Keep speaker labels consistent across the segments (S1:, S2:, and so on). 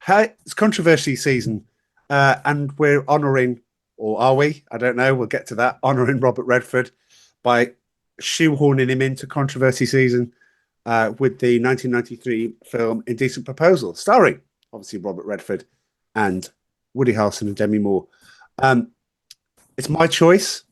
S1: Hey, it's controversy season, and we're honouring, or are we? I don't know. We'll get to that. Honouring Robert Redford by shoehorning him into controversy season with the 1993 film Indecent Proposal, starring obviously Robert Redford and Woody Harrelson and Demi Moore. Um, it's my choice.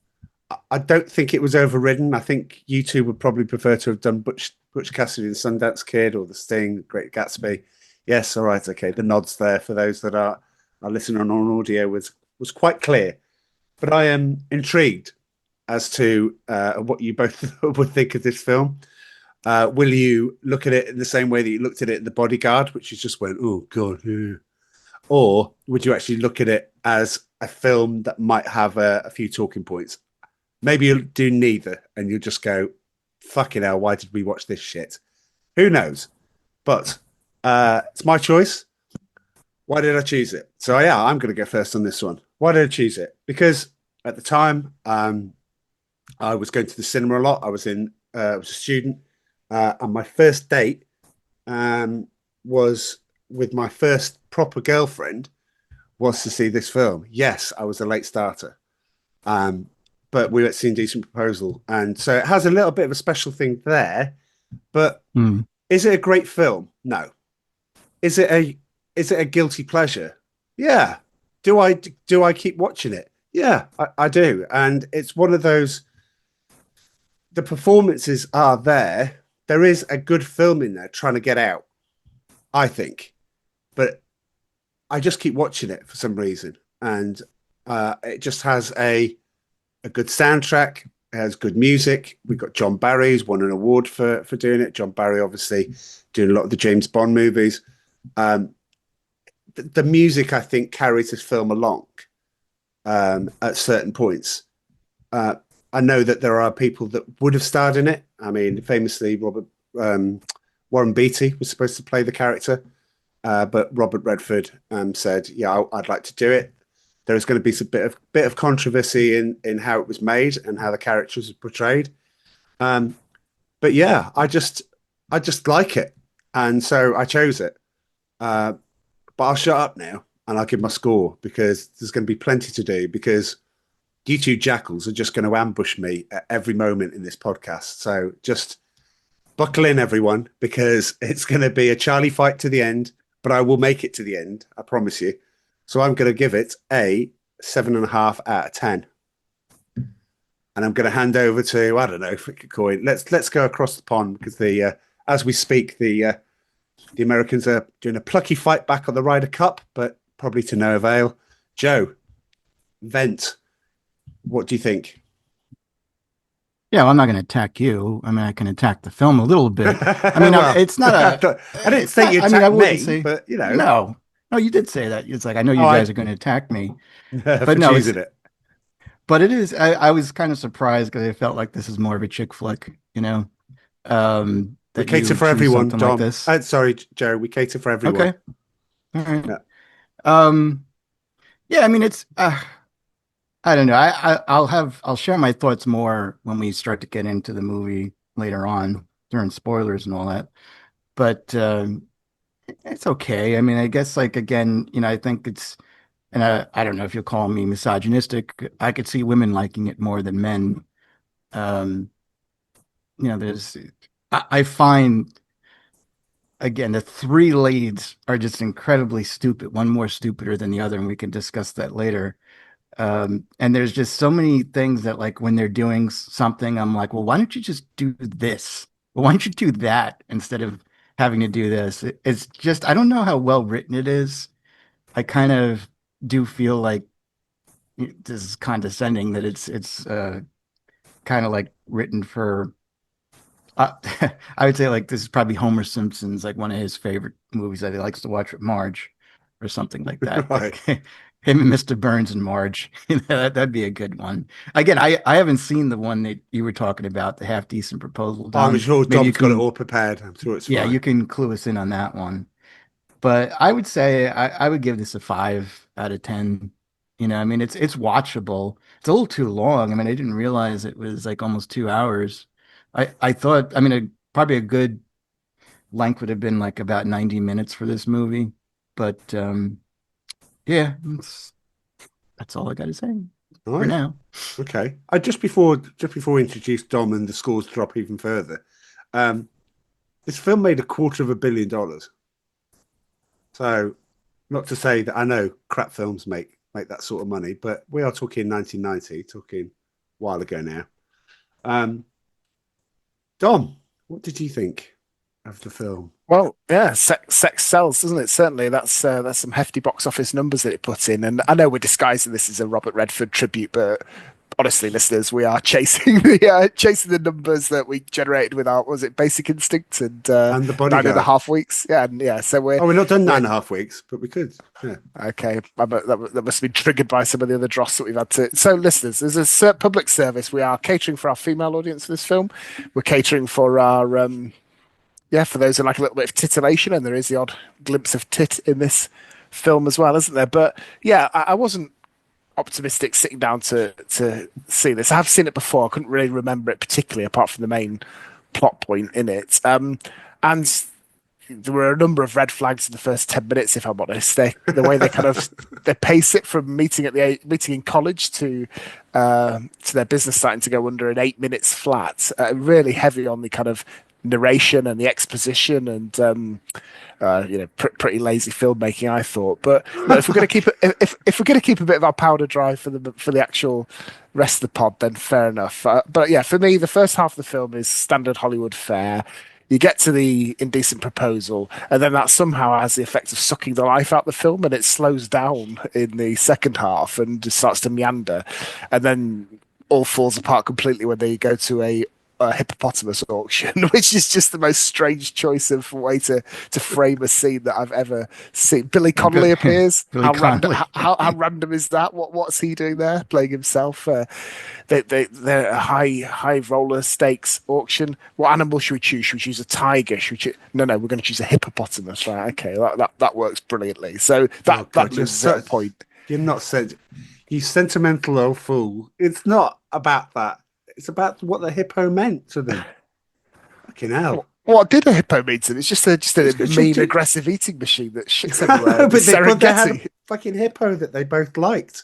S1: I don't think it was overridden. I think you two would probably prefer to have done Butch Cassidy and Sundance Kid or The Sting, Great Gatsby. Yes, all right, okay. The nods there for those that are listening on audio was quite clear. But I am intrigued as to what you both would think of this film. Will you look at it in the same way that you looked at it in The Bodyguard, which is just went, oh god, or would you actually look at it as a film that might have a few talking points? Maybe you'll do neither, and you'll just go, "Fucking hell, why did we watch this shit?" Who knows? But it's my choice. Why did I choose it? So yeah, I'm going to go first on this one. Why did I choose it? Because at the time, I was going to the cinema a lot. I was a student, and my first date was with my first proper girlfriend was to see this film. Yes, I was a late starter. Um, but we were at seeing Decent Proposal, and so it has a little bit of a special thing there. But
S2: Hmm.
S1: is it a great film? No. Is it a is it a guilty pleasure? Yeah. Do I keep watching it? Yeah, I do. And it's one of those, the performances are there. There is a good film in there trying to get out, I think. But I just keep watching it for some reason. And it just has a good soundtrack. It has good music. We've got John Barry, who's won an award for doing it. John Barry, obviously, doing a lot of the James Bond movies. Um, the music, I think, carries this film along at certain points. Uh, I know that there are people that would have starred in it. I mean, famously, um, Warren Beatty was supposed to play the character, but Robert Redford said, "Yeah, I'd like to do it." There was going to be some bit of controversy in how it was made and how the characters were portrayed. Um, but yeah, I just like it, and so I chose it. Uh, but I'll shut up now and I'll give my score because there's going to be plenty to do because you two jackals are just going to ambush me at every moment in this podcast. So just buckle in, everyone, because it's going to be a Charlie fight to the end, but I will make it to the end. I promise you. So I'm going to give it a 7.5 out of 10. And I'm going to hand over to, I don't know, flick a coin. Let's go across the pond because as we speak, the Americans are doing a plucky fight back on the Ryder Cup, but probably to no avail. Joe, vent. What do you think?
S2: Yeah, well, I'm not going to attack you. I mean, I can attack the film a little bit. I mean,
S1: Well,
S2: it's not a,
S1: I didn't
S2: it's
S1: say
S2: not.
S1: you
S2: I mean, I
S1: attacked
S2: wouldn't
S1: me,
S2: say
S1: but you know,
S2: no. No, you did say that. It's like I know
S1: oh,
S2: you
S1: I
S2: guys are going to attack me, but
S1: for
S2: no, it's
S1: choosing it.
S2: but it is. I was kind of surprised because I felt like this is more of a chick flick,
S1: We
S2: that you
S1: cater
S2: would
S1: for
S2: choose
S1: everyone,
S2: something like
S1: Dom.
S2: this.
S1: Sorry, Joe. We cater for everyone.
S2: Okay, all right.
S1: Yeah.
S2: Um, yeah, I mean, it's. I don't know. I'll share my thoughts more when we start to get into the movie later on during spoilers and all that. But it's okay. I mean, I guess like again, I think it's and I don't know if you'll call me misogynistic. I could see women liking it more than men. Um, there's I find again the three leads are just incredibly stupid, one more stupider than the other, and we can discuss that later. And there's just so many things that like when they're doing something, I'm like, well, why don't you just do this? Well, why don't you do that instead of having to do this? It's just, I don't know how well written it is. I kind of do feel like this is condescending that it's kind of like written for uh, I would say like this is probably Homer Simpson's like one of his favorite movies that he likes to watch with Marge or something like that. Like
S1: Right.
S2: him and Mr. Burns and Marge. That'd be a good one. Again, I haven't seen the one that you were talking about, the half decent proposal.
S1: I'm
S2: Dom,
S1: sure
S2: maybe you
S1: Dom's got it
S2: can,
S1: all prepared. I'm sure it's
S2: yeah,
S1: fine.
S2: you can clue us in on that one. But I would say I would give this a 5 out of 10. I mean it's watchable. It's a little too long. I mean, I didn't realize it was like almost 2 hours. I thought, I mean, probably a good length would have been like about 90 minutes for this movie, But yeah, that's all I got to say
S1: All
S2: for
S1: right.
S2: now.
S1: Okay. I just before we introduce Dom and the scores drop even further, um, this film made $250 million. So, not to say that I know crap films make that sort of money, but we are talking 1990, talking a while ago now. Um, Dom, what did you think of the film?
S3: Well, yeah, sex sells, doesn't it? Certainly, that's some hefty box office numbers that it puts in. And I know we're disguising this as a Robert Redford tribute, but honestly, listeners, we are chasing the numbers that we generated with our what was it Basic Instinct and
S1: And the
S3: nine and a
S1: Bodyguard.
S3: half weeks. Yeah, and yeah. So
S1: Oh, we're not done nine
S3: we're
S1: and a half weeks, but we could. Yeah.
S3: okay. That must have been triggered by some of the other dross that we've had to. So, listeners, as a public service, we are catering for our female audience for this film. We're catering for our yeah, for those who like a little bit of titillation, and there is the odd glimpse of tit in this film as well, isn't there? But yeah, I wasn't optimistic sitting down to see this. I have seen it before. I couldn't really remember it particularly, apart from the main plot point in it. And there were a number of red flags in the first 10 minutes, if I'm honest. The way they kind of they pace it from meeting in college to their business starting to go under in 8 minutes flat. Really heavy on the kind of narration and the exposition and pretty lazy filmmaking, I thought. But look, if we're going to keep it, if we're going to keep a bit of our powder dry for the actual rest of the pod, then fair enough. But yeah, for me, the first half of the film is standard Hollywood fare. You get to the indecent proposal, and then that somehow has the effect of sucking the life out of the film, and it slows down in the second half and just starts to meander, and then all falls apart completely when they go to a hippopotamus auction, which is just the most strange choice of way to frame a scene that I've ever seen. Billy Connolly appears.
S2: Billy
S3: How random!
S2: Connolly.
S3: How random is that? What's he doing there, playing himself? They're a high roller stakes auction. What animal should we choose? Should we choose a tiger? No, we're going to choose a hippopotamus. Right? Okay, that works brilliantly. So
S1: Oh
S3: that
S1: God,
S3: loses that point.
S1: you're not said. You sentimental old fool. It's not about that. It's about what the hippo meant to them. Fucking hell.
S3: What did a hippo mean to them? It's just a
S1: It's
S3: mean,
S1: just-
S3: aggressive eating machine that shits
S1: No,
S3: everywhere.
S1: but they had a
S3: Serengeti.
S1: fucking hippo that they both liked.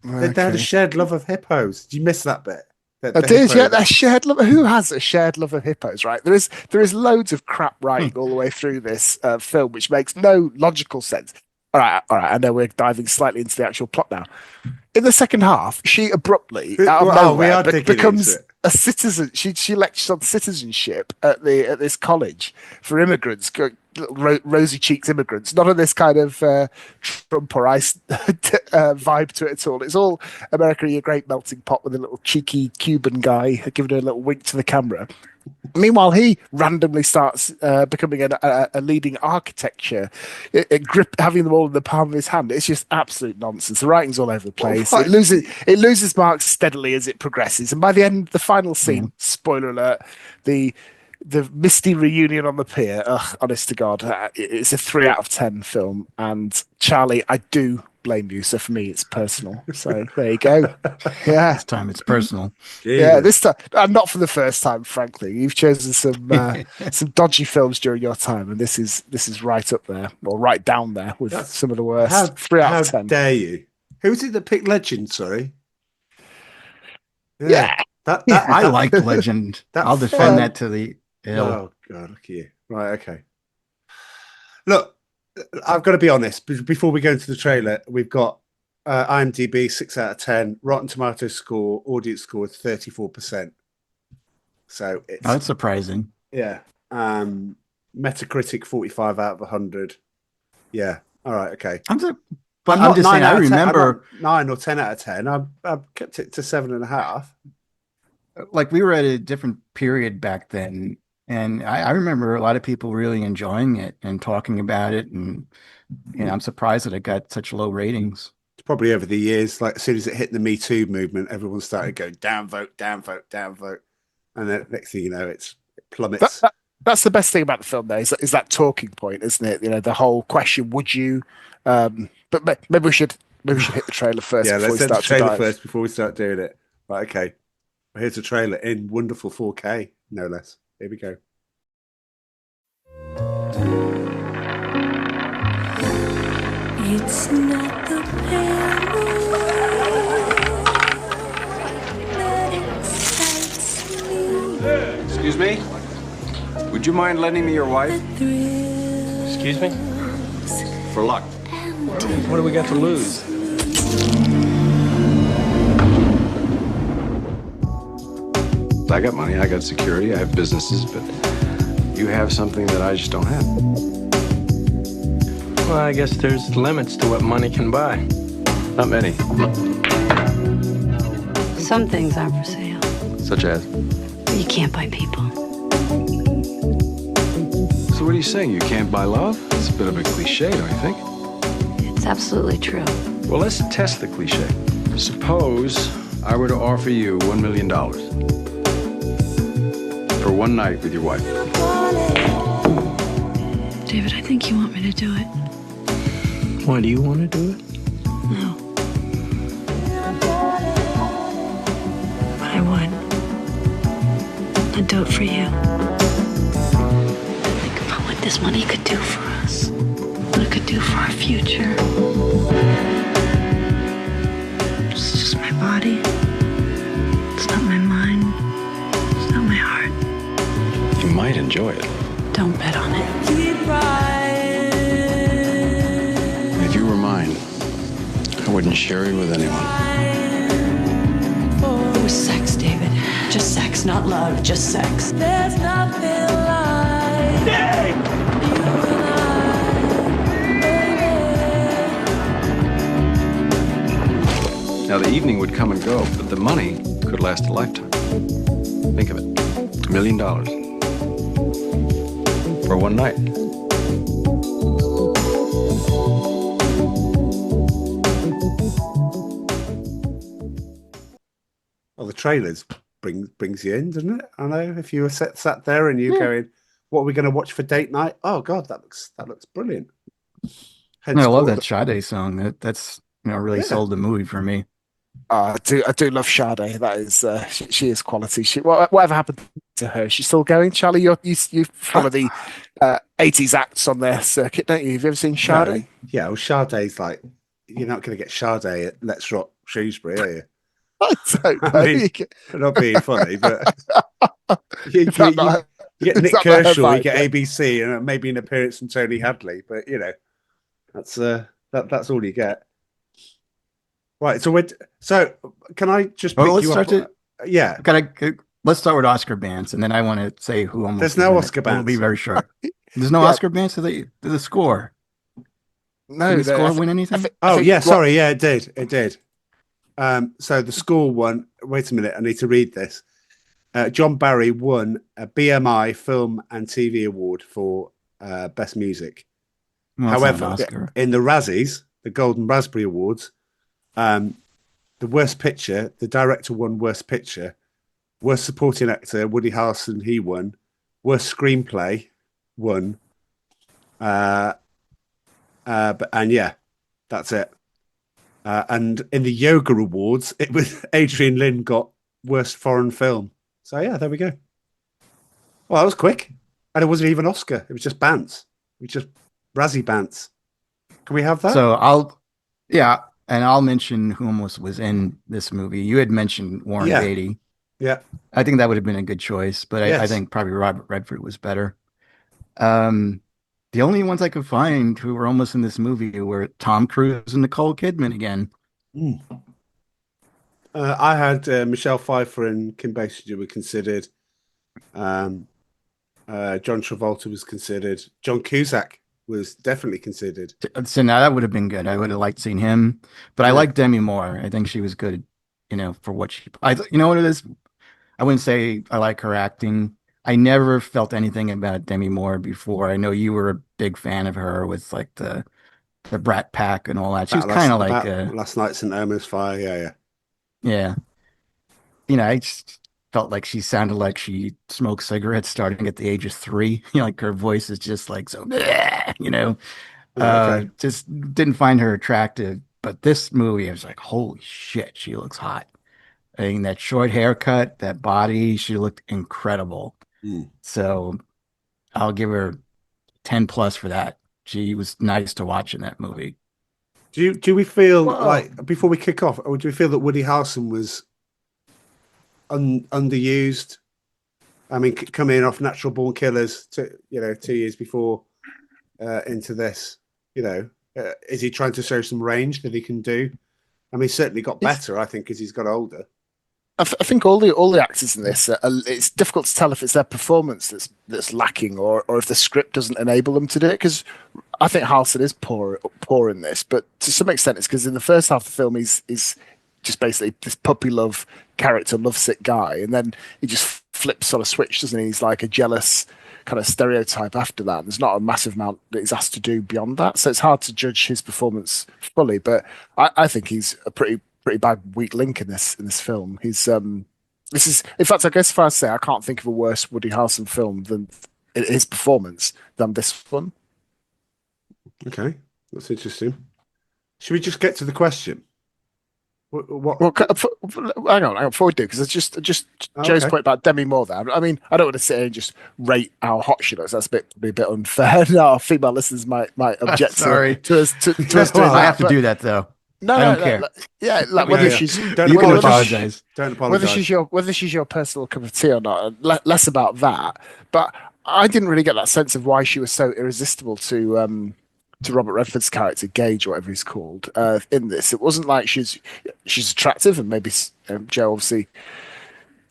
S1: They had a
S3: Okay.
S1: shared love of hippos. Did you miss that bit?
S3: I
S1: The
S3: did, yeah.
S1: hippo.
S3: That shared love. Who has a shared love of hippos, right? There is loads of crap writing all the way through this film, which makes no logical sense. All right. I know we're diving slightly into the actual plot now. In the second half, she abruptly, out of
S1: Oh, we
S3: nowhere,
S1: are digging
S3: becomes
S1: into it.
S3: a citizen. She lectures on citizenship at this college for immigrants, rosy cheeked immigrants. None of this kind of Trump or ice vibe to it at all. It's all America, you great melting pot with a little cheeky Cuban guy giving her a little wink to the camera. Meanwhile, he randomly starts becoming a leading architecture, having them all in the palm of his hand. It's just absolute nonsense. The writing's all over the place.
S1: What?
S3: It loses marks steadily as it progresses, and by the end, the final scene, spoiler alert, the misty reunion on the pier. Ugh, honest to God, it's a 3 out of 10 film. And Charlie, I do blame you. So for me, it's personal. So there you go. Yeah.
S2: This time it's personal.
S3: Yeah,
S1: Jesus.
S3: this time, and not for the first time. Frankly, you've chosen some dodgy films during your time, and this is right up there, or right down there with
S1: That's-
S3: some of the worst.
S1: How,
S3: 3 out of 10.
S1: dare you? Who was it that picked Legend? Sorry.
S3: Yeah,
S2: I liked Legend.
S1: that
S2: I'll
S1: film-
S2: defend that to the hill.
S1: Oh God, look at you. Right, okay. Look, I've got to be honest. Before we go into the trailer, we've got IMDb 6 out of 10, Rotten Tomatoes score, audience score is 34%. So it's
S2: Oh, that's surprising.
S1: yeah. Metacritic 45 out of 100. Yeah. All right. Okay.
S2: But I'm
S1: not
S2: just
S1: 9
S2: saying, I
S1: out of 10. I'm
S2: remember
S1: not 9 or 10 out of 10. I've kept it to 7.5.
S2: like we were at a different period back then. And I remember a lot of people really enjoying it and talking about it. And I'm surprised that it got such low ratings.
S1: It's probably over the years, like as soon as it hit the Me Too movement, everyone started going down vote, down vote, down vote. And then next thing you know, it plummets.
S3: that's the best thing about the film, though, is that talking point, isn't it? You know, the whole question: would you? But maybe we should hit the trailer first.
S1: Yeah,
S3: before
S1: let's
S3: we
S1: hit the
S3: start to
S1: trailer
S3: dive.
S1: first before we start doing it. Right, okay. Well, here's a trailer in wonderful 4K, no less. Here we go.
S4: It's not the pale moon that excites me.
S5: Excuse me? Would you mind lending me your wife?
S6: Excuse me?
S5: For luck.
S6: What do we got to lose?
S5: I got money, I got security, I have businesses, but you have something that I just don't have.
S6: Well, I guess there's limits to what money can buy.
S5: Not many.
S7: Some things aren't for sale.
S5: Such as?
S7: You can't buy people.
S5: So what are you saying? You can't buy love? It's a bit of a cliche, don't you think?
S7: It's absolutely true.
S5: Well, let's test the cliche. Suppose I were to offer you $1 million for one night with your wife.
S7: David, I think you want me to do it.
S6: Why do you want to do it?
S7: No. But I would. I'd do it for you. Think about what this money could do for us. What it could do for our future. It's just my body. It's not my mind. It's not my heart.
S5: You might enjoy it.
S7: Don't bet on it.
S5: If you were mine, I wouldn't share it with anyone.
S7: It was sex, David. Just sex, not love, just sex.
S4: There's nothing like you and I,
S5: Now, the evening would come and go, but the money could last a lifetime. Think of it. $1 million. For one night.
S1: Well, the trailers brings you in, doesn't it? I know if you were sat there and you're going, "What are we going to watch for date night?" Oh God, that looks brilliant. Hence
S2: I love
S1: all
S2: that Sade song. That's really
S1: Yeah.
S2: sold the movie for me.
S3: I do love Sade. That is, she is quality. Whatever happened to her? She's still going. Charlie, you follow the 80s acts on their circuit, don't you? Have you ever seen Sade?
S1: No. Yeah, well, Sade's like, you're not going to get Sade at Let's Rock Shrewsbury, are you?
S3: I don't know.
S1: I mean, I'm not being funny, but you
S3: Is that not her-
S1: get
S3: is
S1: Nick
S3: that not her
S1: Kershaw, you
S3: vibe,
S1: get
S3: yeah?
S1: ABC, and maybe an appearance from Tony Hadley, but that's that's all you get. Right, so can I just
S2: Well,
S1: pick
S2: let's
S1: you
S2: start
S1: up? Yeah,
S2: Let's start with Oscar Bance, and then I want to say who almost.
S1: There's no
S2: was in
S1: Oscar
S2: it. It'll be
S1: Bance.
S2: very short. There's no
S3: Yeah.
S2: Oscar Bance to the score.
S3: No,
S2: Did the score win anything?
S1: Oh yeah, sorry, yeah, it did. So the score won. Wait a minute, I need to read this. John Barry won a BMI Film and TV Award for Best Music.
S2: Well, it's not an
S1: However,
S2: Oscar.
S1: in the Razzies, the Golden Raspberry Awards, the Worst Picture, the director won Worst Picture. Worst Supporting Actor, Woody Harrelson, he won. Worst Screenplay, won. And yeah, that's it. And in the Yoga Awards, it was Adrian Lin got Worst Foreign Film. So yeah, there we go. Well, that was quick, and it wasn't even Oscar. It was just Bance. It was just Razzie Bance. Can we have that?
S2: So I'll mention who almost was in this movie. You had mentioned Warren
S1: Yeah.
S2: Beatty.
S1: Yeah.
S2: I think that would have been a good choice, but I
S1: Yes.
S2: think probably Robert Redford was better. The only ones I could find who were almost in this movie were Tom Cruise and Nicole Kidman again.
S1: I had Michelle Pfeiffer and Kim Basinger were considered. John Travolta was considered. John Cusack was definitely considered.
S2: So now that would have been good. I would have liked seeing him, but I like Demi Moore. I think she was good, for what you know what it is. I wouldn't say I like her acting. I never felt anything about Demi Moore before. I know you were a big fan of her with like the Brat Pack and all that. She was kind of like
S1: Last Night's an Elmer's Fire. Yeah.
S2: I just felt like she sounded like she smoked cigarettes starting at the age of 3. Like her voice is just like so,
S1: Okay.
S2: just didn't find her attractive. But this movie, I was like, holy shit, she looks hot. I mean, that short haircut, that body, she looked incredible. So I'll give her 10 plus for that. She was nice to watch in that movie.
S1: Do we feel
S2: Whoa.
S1: like, before we kick off, or do we feel that Woody Harrelson was underused? I mean, coming off Natural Born Killers, 2 years before into this, is he trying to show some range that he can do? I mean, he certainly got better, I think, as he's got older.
S3: I think all the actors in this, it's difficult to tell if it's their performance that's lacking, or if the script doesn't enable them to do it. Because I think Harrelson is poor in this, but to some extent it's because in the first half of the film he's just basically this puppy love character, lovesick guy, and then he just flips on a switch, doesn't he? He's like a jealous kind of stereotype after that. And there's not a massive amount that he's asked to do beyond that, so it's hard to judge his performance fully. But I think he's a pretty bad weak link in this film. He's this is, in fact, I guess if I say, I can't think of a worse Woody Harrelson film than his performance than this one.
S1: Okay, that's interesting. Should we just get to the question? What?
S3: Well, hang on, before we do, because it's just Joe's
S1: Okay.
S3: point about Demi Moore there. I mean, I don't want to sit here and just rate how hot she looks. That's a bit unfair. No, our female listeners might object
S2: Sorry.
S3: to us doing
S1: Well,
S2: I
S3: that.
S2: have to do that though.
S3: No,
S2: I don't care.
S3: Yeah, like whether
S1: Yeah.
S3: she's
S1: Don't
S2: You can
S1: apologize.
S2: apologize.
S1: Don't apologize.
S3: whether she's your personal cup of tea or not. Less about that. But I didn't really get that sense of why she was so irresistible to Robert Redford's character, Gage, or whatever he's called, in this. It wasn't like she's attractive, and maybe Joe obviously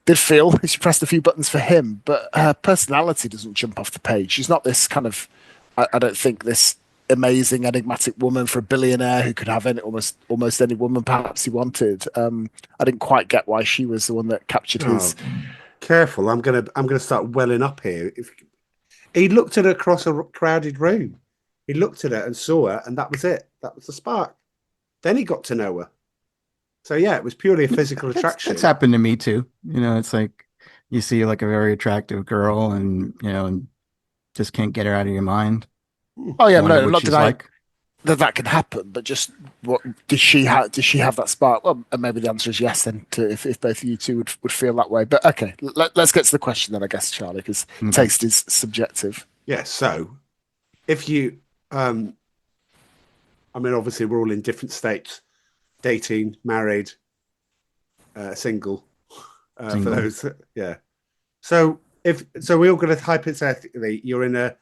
S3: did feel she pressed a few buttons for him, but her personality doesn't jump off the page. She's not this kind of, I don't think, this amazing enigmatic woman for a billionaire who could have almost any woman perhaps he wanted. I didn't quite get why she was the one that captured his.
S1: Careful, I'm gonna start welling up here. If he looked at her across a crowded room, he looked at her and saw her, and that was it. That was the spark. Then he got to know her. So yeah, it was purely a physical attraction.
S2: It's happened to me too. It's like you see like a very attractive girl, and and just can't get her out of your mind.
S3: Oh yeah,
S2: Wonder
S3: no,
S2: what
S3: not
S2: she's
S3: denying
S2: like.
S3: that can happen, but just what did she have? Did she have that spark? Well, and maybe the answer is yes. Then, if both of you two would feel that way, but okay, let's get to the question then, I guess, Charlie, because taste is subjective.
S1: Yeah. So, if you, I mean, obviously we're all in different states, dating, married, single, for
S2: Single.
S1: those. Yeah. So we're all going to hypothetically, you're in a,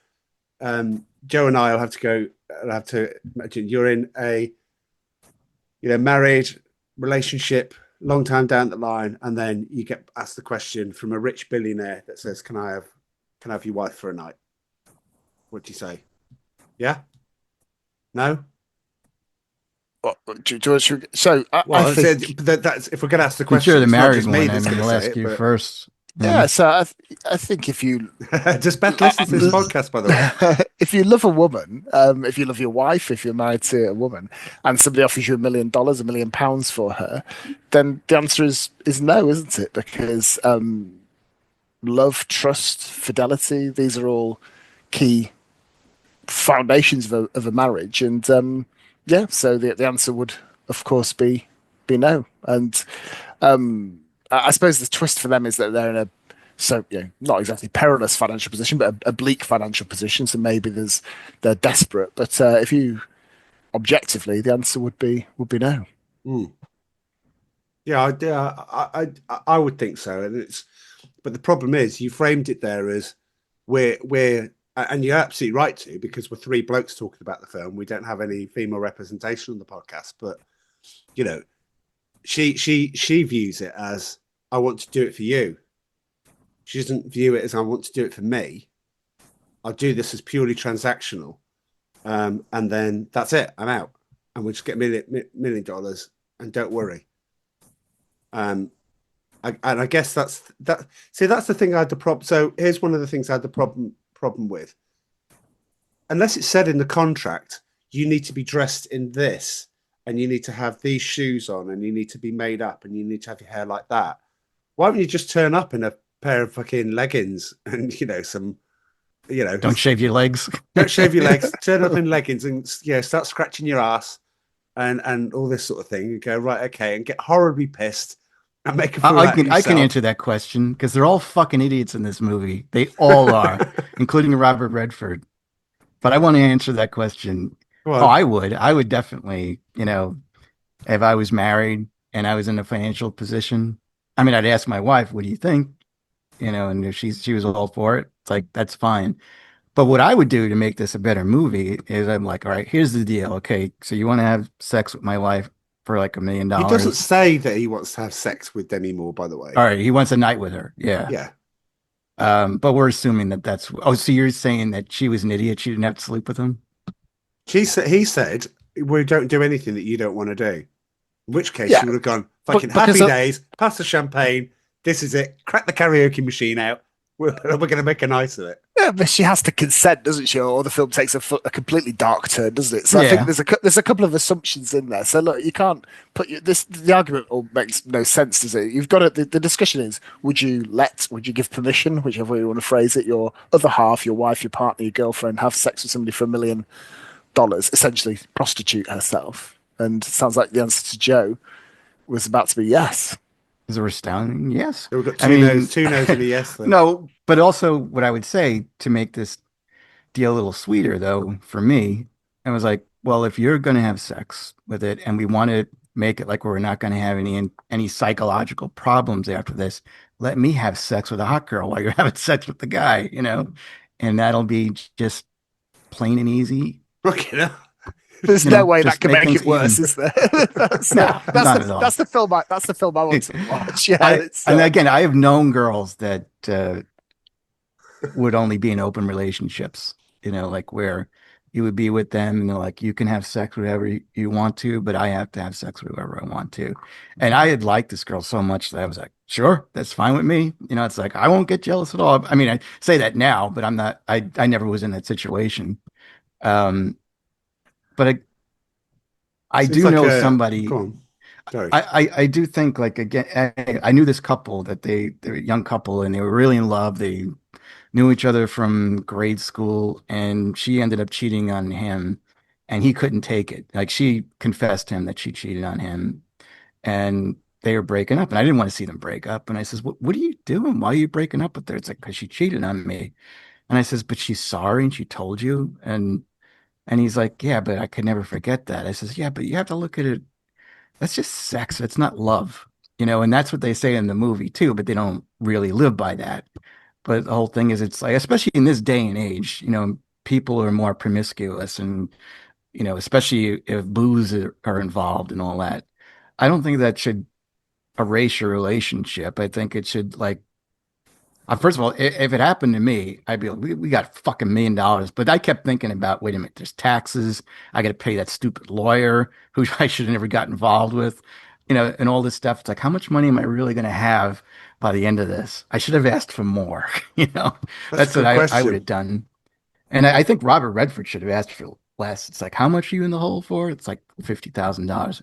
S1: Joe and I'll have to imagine you're in a, married relationship, long time down the line, and then you get asked the question from a rich billionaire that says, "Can I have your wife for a night?" What do you say? Yeah? No?
S3: Well, so I
S1: Well,
S3: think,
S1: that's if we're going to ask the
S2: If
S1: question.
S2: you're the
S1: it's not
S2: married
S1: just me
S2: one,
S1: that's
S2: we'll
S1: gonna say
S2: ask
S1: it,
S2: you
S1: but-
S2: first.
S3: yeah. So I think if you
S1: Does Beth listen to this podcast, by the way?
S3: if you love a woman, if you love your wife, if you're married to a woman, and somebody offers you $1 million, £1 million for her, then the answer is no, isn't it? Because love, trust, fidelity, these are all key foundations of a marriage, and yeah, so the answer would of course be no. And I suppose the twist for them is that they're in a not exactly perilous financial position, but a bleak financial position. So maybe they're desperate. But if you objectively, the answer would be no.
S1: Yeah, I would think so, and but the problem is you framed it there as we're and you're absolutely right to, because we're three blokes talking about the film. We don't have any female representation on the podcast, but she views it as, I want to do it for you. She doesn't view it as, I want to do it for me. I'll do this as purely transactional, and then that's it. I'm out, and we'll just get $1 million, and don't worry. And I guess that's that. See, that's the thing I had the problem. So here's one of the things I had the problem with. Unless it's said in the contract, you need to be dressed in this, and you need to have these shoes on, and you need to be made up, and you need to have your hair like that. Why don't you just turn up in a pair of fucking leggings and some,
S2: Don't shave your legs.
S1: don't shave your legs, turn up in leggings, and start scratching your ass, and all this sort of thing. And go, right, okay, and get horribly pissed and make a fool out of
S2: I can
S1: yourself.
S2: answer that question because they're all fucking idiots in this movie. They all are, including Robert Redford. But I want to answer that question.
S1: Go
S2: Oh,
S1: on.
S2: I would definitely, if I was married and I was in a financial position, I mean, I'd ask my wife, what do you think? And if she was all for it, it's like, that's fine. But what I would do to make this a better movie is I'm like, all right, here's the deal. Okay, so you want to have sex with my wife for like $1 million.
S1: He
S2: All
S1: doesn't say that he wants to have sex with Demi Moore, by the way.
S2: right, he wants a night with her. Yeah.
S1: Yeah.
S2: But we're assuming that oh, so you're saying that she was an idiot. She didn't have to sleep with him?
S1: He said, we don't do anything that you don't want to do. In which case,
S3: Yeah,
S1: she would have gone, fucking
S3: because
S1: happy days, pass the champagne. This is it. Crack the karaoke machine out. We're going to make a night of it.
S3: yeah, but she has to consent, doesn't she? Or the film takes a completely dark turn, doesn't it? So I think
S2: Yeah.
S3: there's a couple of assumptions in there. So look, you can't put this. The argument all makes no sense, does it? You've got to, the discussion is: would you give permission, whichever way you want to phrase it, your other half, your wife, your partner, your girlfriend, have sex with somebody for $1 million, essentially prostitute herself? And it sounds like the answer to Joe was about to be yes.
S2: Is a resounding yes.
S1: So we've got
S2: I mean,
S1: two no's and a yes. Then.
S2: no, but also what I would say to make this deal a little sweeter, though, for me, I was like, well, if you're going to have sex with it and we want to make it like we're not going to have any psychological problems after this, let me have sex with a hot girl while you're having sex with the guy, and that'll be just plain and easy.
S1: Okay, no.
S3: There's no way that
S2: just
S3: can
S2: make
S3: make it
S2: things
S3: worse,
S2: even.
S3: is there?
S2: No, not at all.
S3: That's the film. That's the film I want to watch. Yeah,
S2: And again, I have known girls that would only be in open relationships, like where you would be with them and they're like, you can have sex whatever you want to, but I have to have sex with whoever I want to. And I had liked this girl so much that I was like, sure, that's fine with me. It's like, I won't get jealous at all. I mean, I say that now, but I'm not, I never was in that situation. But I
S1: Seems
S2: do
S1: like
S2: know
S1: a-
S2: somebody.
S1: Go on. Sorry.
S2: I do think like again, I knew this couple that they're a young couple and they were really in love. They knew each other from grade school, and she ended up cheating on him, and he couldn't take it. Like she confessed to him that she cheated on him, and they were breaking up. And I didn't want to see them break up. And I says, what are you doing? Why are you breaking up with her? It's like, because she cheated on me. And I says, but she's sorry and she told you. And he's like, yeah, but I could never forget that. I says, yeah, but you have to look at it. That's just sex. It's not love, and that's what they say in the movie too, but they don't really live by that. But the whole thing is, it's like, especially in this day and age, people are more promiscuous and, especially if booze are involved and all that. I don't think that should erase your relationship. I think it should like, first of all, if it happened to me, I'd be like, we got fucking $1 million. But I kept thinking about, wait a minute, there's taxes. I got to pay that stupid lawyer who I should have never got involved with, and all this stuff. It's like, how much money am I really going to have by the end of this? I should have asked for more, That's
S1: a
S2: what
S1: good
S2: I
S1: question.
S2: would have done. And I think Robert Redford should have asked for less. It's like, how much are you in the hole for? It's like $50,000.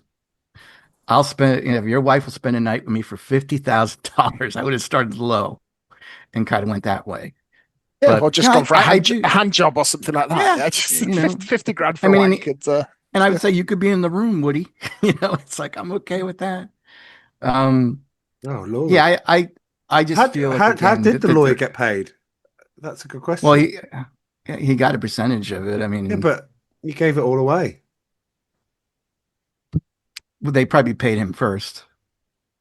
S2: I'll spend, if your wife will spend a night with me for $50,000, I would have started low and kind of went that way.
S3: yeah,
S2: But
S3: or just
S2: yeah,
S3: gone for
S2: do.
S3: a hand job or something like that.
S2: Yeah,
S3: Yeah, just
S2: you know.
S3: 50 grand for
S2: I mean,
S3: wank.
S2: And I would say you could be in the room, Woody. It's like I'm okay with that.
S1: Oh Lord.
S2: Yeah, I just feel like
S1: how
S2: again,
S1: did the lawyer get paid? That's a good question.
S2: Well, he got a percentage of it. I mean,
S1: yeah, but you gave it all away.
S2: they probably paid him first.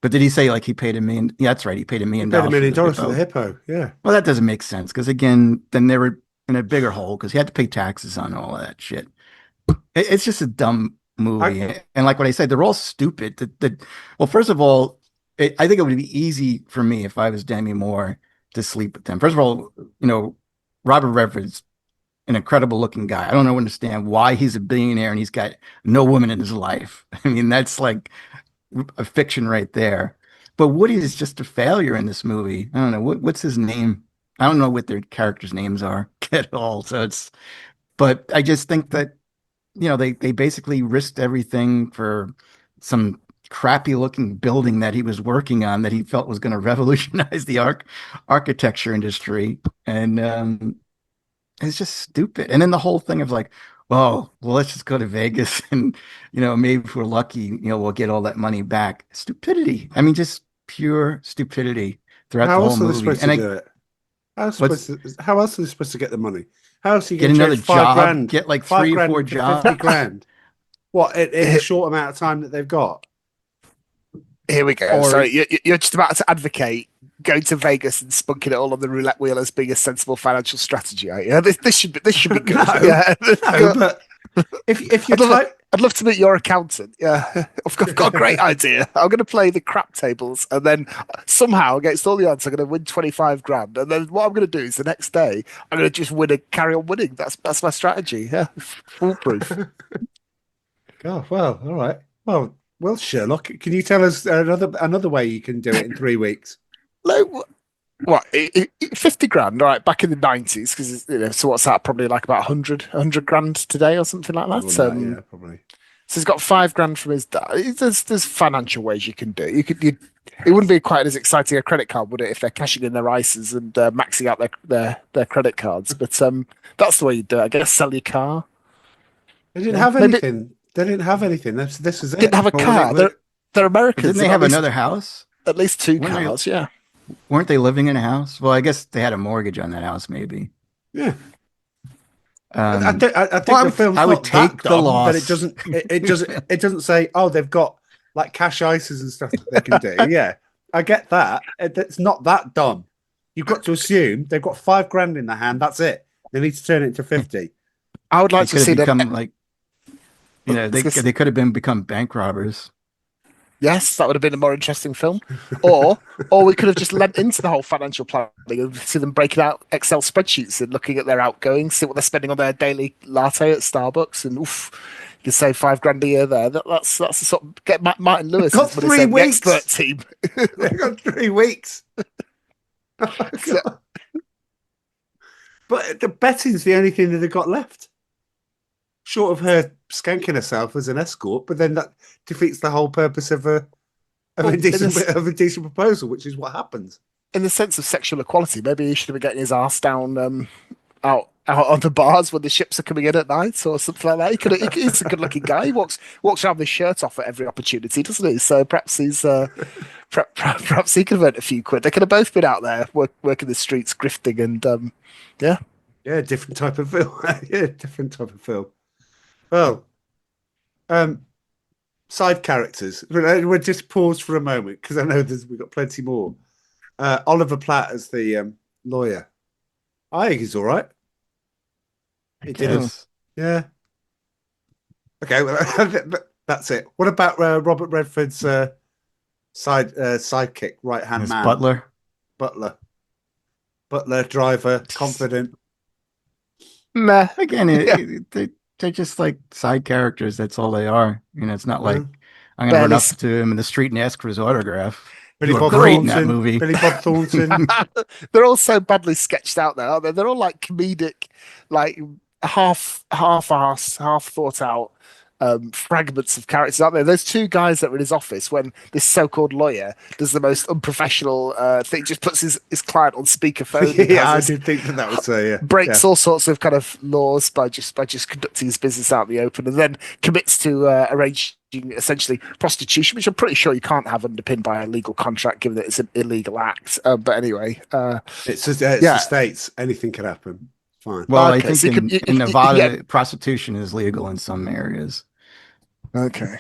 S2: But did he say like he paid $1 million? Yeah, that's right. He paid $1 million.
S1: He paid $1 million
S2: for
S1: for the hippo. Yeah.
S2: Well, that doesn't make sense because again, then they were in a bigger hole because he had to pay taxes on all of that shit. It's just a dumb movie, and like what I said, they're all stupid. Well, first of all, I think it would be easy for me if I was Demi Moore to sleep with them. First of all, Robert Redford's an incredible looking guy. I don't understand why he's a billionaire and he's got no woman in his life. I mean, that's like a fiction right there. But Woody is just a failure in this movie. I don't know what's his name. I don't know what their characters' names are at all. But I just think that they basically risked everything for some crappy looking building that he was working on that he felt was going to revolutionize the architecture industry, and it's just stupid. And then the whole thing of like, well, let's just go to Vegas and, maybe if we're lucky, we'll get all that money back. Stupidity. I mean, just pure stupidity throughout
S1: How
S2: the
S1: else
S2: whole
S1: are they
S2: movie.
S1: supposed to do it? How else are they supposed to get the money? How else are you
S2: Get
S1: going to
S2: another
S1: change 5 grand?
S2: job, get like
S1: 5
S2: 3 or
S1: grand
S2: 4
S1: into 50
S2: jobs.
S1: grand? What, in the short amount of time that they've got?
S3: Here we go.
S2: Or-
S3: So you're just about to advocate going to Vegas and spunking it all on the roulette wheel as being a sensible financial strategy, are you? This should be good.
S1: No,
S3: Yeah.
S1: No, but if you type,
S3: I'd love to meet your accountant. Yeah, I've got a great idea. I'm going to play the crap tables, and then somehow, against all the odds, I'm going to win 25 grand. And then what I'm going to do is the next day, I'm going to just win and carry on winning. That's my strategy. Yeah, foolproof.
S1: oh well, all right. Well, Sherlock, can you tell us another way you can do it in 3 weeks?
S3: Like, what? 50 grand, all right, back in the 90s, because so what's that? Probably like about 100 grand today or something like that.
S1: Yeah, probably.
S3: So he's got 5 grand from his dad. There's financial ways you can do it. It wouldn't be quite as exciting a credit card, would it, if they're cashing in their ISAs and maxing out their credit cards? But that's the way you do it. I guess sell your car.
S1: They didn't have anything. They didn't have anything. This is it.
S3: Didn't have a car. They're Americans.
S2: Didn't they have another house?
S3: At least 2
S2: Weren't they-
S3: cars, yeah.
S2: Weren't they living in a house? Well, I guess they had a mortgage on that house, maybe.
S1: Yeah.
S2: Um,
S1: I think
S2: well,
S1: the film's
S2: I would
S1: not that
S2: take the
S1: dumb,
S2: loss.
S1: but it doesn't say, oh, they've got like cash ISAs and stuff that they can do. Yeah, I get that. It's not that dumb. You've got to assume they've got 5 grand in their hand. That's it. They need to turn it into 50.
S3: I would like
S2: they
S3: to see
S2: could have
S3: them.
S2: become like, they could have become bank robbers.
S3: Yes, that would have been a more interesting film. Or we could have just lent into the whole financial planning and see them breaking out Excel spreadsheets and looking at their outgoings, see what they're spending on their daily latte at Starbucks, and oof, you can save 5 grand a year there. That's the sort of get Martin Lewis
S1: Got 3 weeks.
S3: expert team.
S1: They've got 3 weeks. Oh, God. But the betting's the only thing that they've got left. Short of her skanking herself as an escort, but then that defeats the whole purpose of a decent proposal, which is what happens.
S3: In the sense of sexual equality, maybe he should have been getting his ass down out on the bars when the ships are coming in at night or something like that. He's a good-looking guy. He walks around with his shirt off at every opportunity, doesn't he? So perhaps perhaps he could have earned a few quid. They could have both been out there working the streets, grifting, and
S1: yeah, different type of film. Yeah, different type of film. Well, side characters. We'll just pause for a moment because I know we've got plenty more. Oliver Platt as the lawyer. I think he's all right. He did it. Yeah. Okay, well, that's it. What about Robert Redford's sidekick, right hand man? Butler, driver, confident.
S3: meh.
S2: Again, they're just like side characters. That's all they are. It's not like I'm going to run up to him in the street and ask for his autograph.
S1: Billy
S2: You
S1: Bob
S2: were great in that
S1: Thornton.
S2: movie.
S1: Billy Bob Thornton.
S3: They're all so badly sketched out there, aren't they? They're all like comedic, like half-assed, half thought out fragments of characters, aren't there? There's 2 guys that were in his office when this so-called lawyer does the most unprofessional thing, just puts his client on speakerphone.
S1: Yeah, I did think that was
S3: breaks all sorts of kind of laws by just conducting his business out in the open, and then commits to arranging essentially prostitution, which I'm pretty sure you can't have underpinned by a legal contract, given that it's an illegal act. But anyway,
S1: it's the States. Anything could happen. Fine.
S2: Well,
S3: Okay,
S2: I
S3: so
S2: think
S3: you
S2: in
S3: can-
S2: Nevada, prostitution is legal in some areas.
S3: Okay,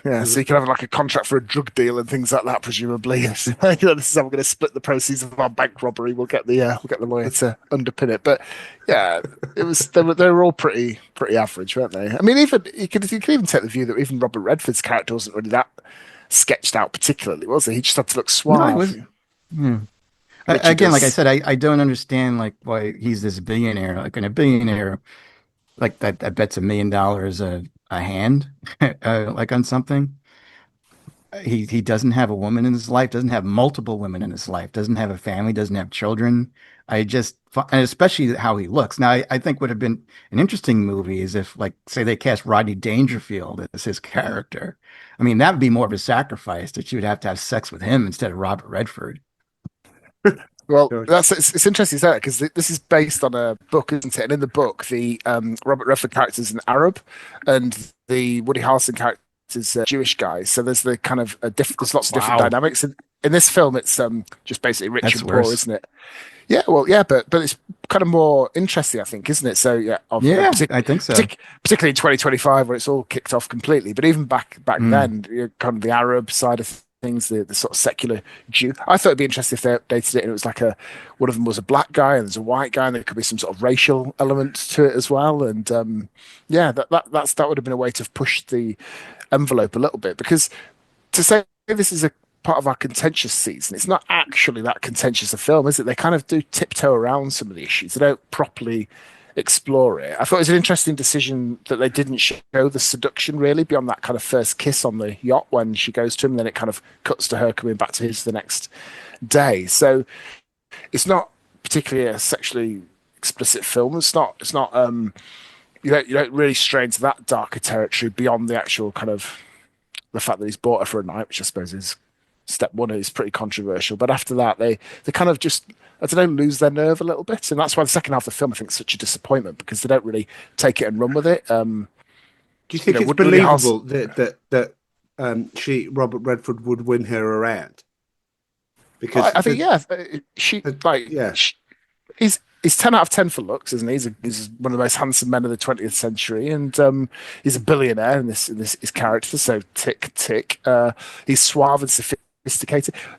S3: yeah. So you can have like a contract for a drug deal and things like that, presumably. This is how we're going to split the proceeds of our bank robbery. We'll get the lawyer to underpin it. But yeah, it was they were all pretty average, weren't they? I mean, even you could even take the view that even Robert Redford's character wasn't really that sketched out particularly, was he? He just had to look suave.
S2: Again, like I said, I don't understand like why he's this billionaire. Like in a billionaire, like that bets $1 million a hand, like on something. He doesn't have a woman in his life, doesn't have multiple women in his life, doesn't have a family, doesn't have children. And especially how he looks. Now, I think would have been an interesting movie is if, like, say they cast Rodney Dangerfield as his character. I mean, that would be more of a sacrifice that you would have to have sex with him instead of Robert Redford.
S3: Well, it's interesting to say that because this is based on a book, isn't it? And in the book, the Robert Redford character is an Arab, and the Woody Harrelson character is a Jewish guy. So there's the kind of there's lots of different dynamics. In this film, it's just basically rich and poor, isn't it? Yeah, well, yeah, but it's kind of more interesting, I think, isn't it? So yeah,
S2: Yeah, I think so.
S3: particularly in 2025, where it's all kicked off completely. But even back
S2: Mm.
S3: then, kind of the Arab side of things, the sort of secular Jew. I thought it'd be interesting if they updated it and it was like one of them was a black guy and there's a white guy, and there could be some sort of racial element to it as well. And yeah, that would have been a way to push the envelope a little bit, because to say this is a part of our contentious season, it's not actually that contentious a film, is it? They kind of do tiptoe around some of the issues. They don't properly explore it. I thought it was an interesting decision that they didn't show the seduction really beyond that kind of first kiss on the yacht when she goes to him, and then it kind of cuts to her coming back to his the next day. So it's not particularly a sexually explicit film. It's not you don't really stray into that darker territory beyond the actual kind of the fact that he's bought her for a night, which I suppose is step one, is pretty controversial. But after that, they kind of just, I don't know, lose their nerve a little bit, and that's why the second half of the film I think is such a disappointment, because they don't really take it and run with it.
S1: Do you think it's
S3: Woody
S1: believable that Robert Redford would win her around? Because
S3: I think she like
S1: yeah.
S3: He's 10 out of 10 for looks, isn't he? He's one of the most handsome men of the 20th century, and he's a billionaire in this his character. So tick tick. He's suave and sophisticated.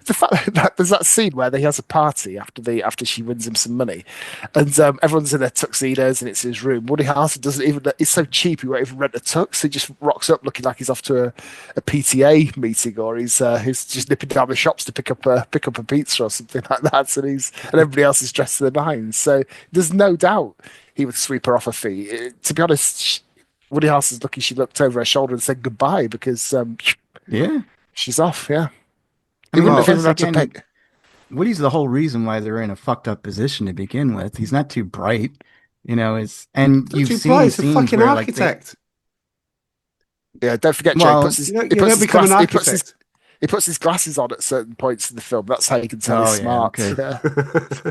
S3: The fact that there's that scene where he has a party after she wins him some money, and everyone's in their tuxedos and it's his room. Woody Harrelson doesn't even. He's so cheap he won't even rent a tux. He just rocks up looking like he's off to a PTA meeting, or he's just nipping down the shops to pick up a pizza or something like that. And everybody else is dressed to the nines. So there's no doubt he would sweep her off her feet. To be honest, Woody Harrelson's lucky she looked over her shoulder and said goodbye, because
S2: Yeah.
S3: she's off. Yeah.
S2: I mean,
S3: wouldn't have
S2: because
S3: even had to
S2: again,
S3: pick.
S2: Woody's the whole reason why they're in a fucked up position to begin with. He's not too bright, and you've
S1: Too
S2: seen
S1: bright, he's a
S2: scenes
S1: fucking
S2: where
S1: architect.
S3: Yeah, don't forget, Jay
S2: Well,
S3: puts his,
S1: You don't,
S3: he
S1: you
S3: puts
S1: don't
S3: his
S1: become an
S3: glass, he puts his
S1: architect.
S3: he puts his glasses on at certain points in the film. That's how you can tell
S2: Oh,
S3: he's
S2: yeah,
S3: smart.
S2: okay.
S3: Yeah.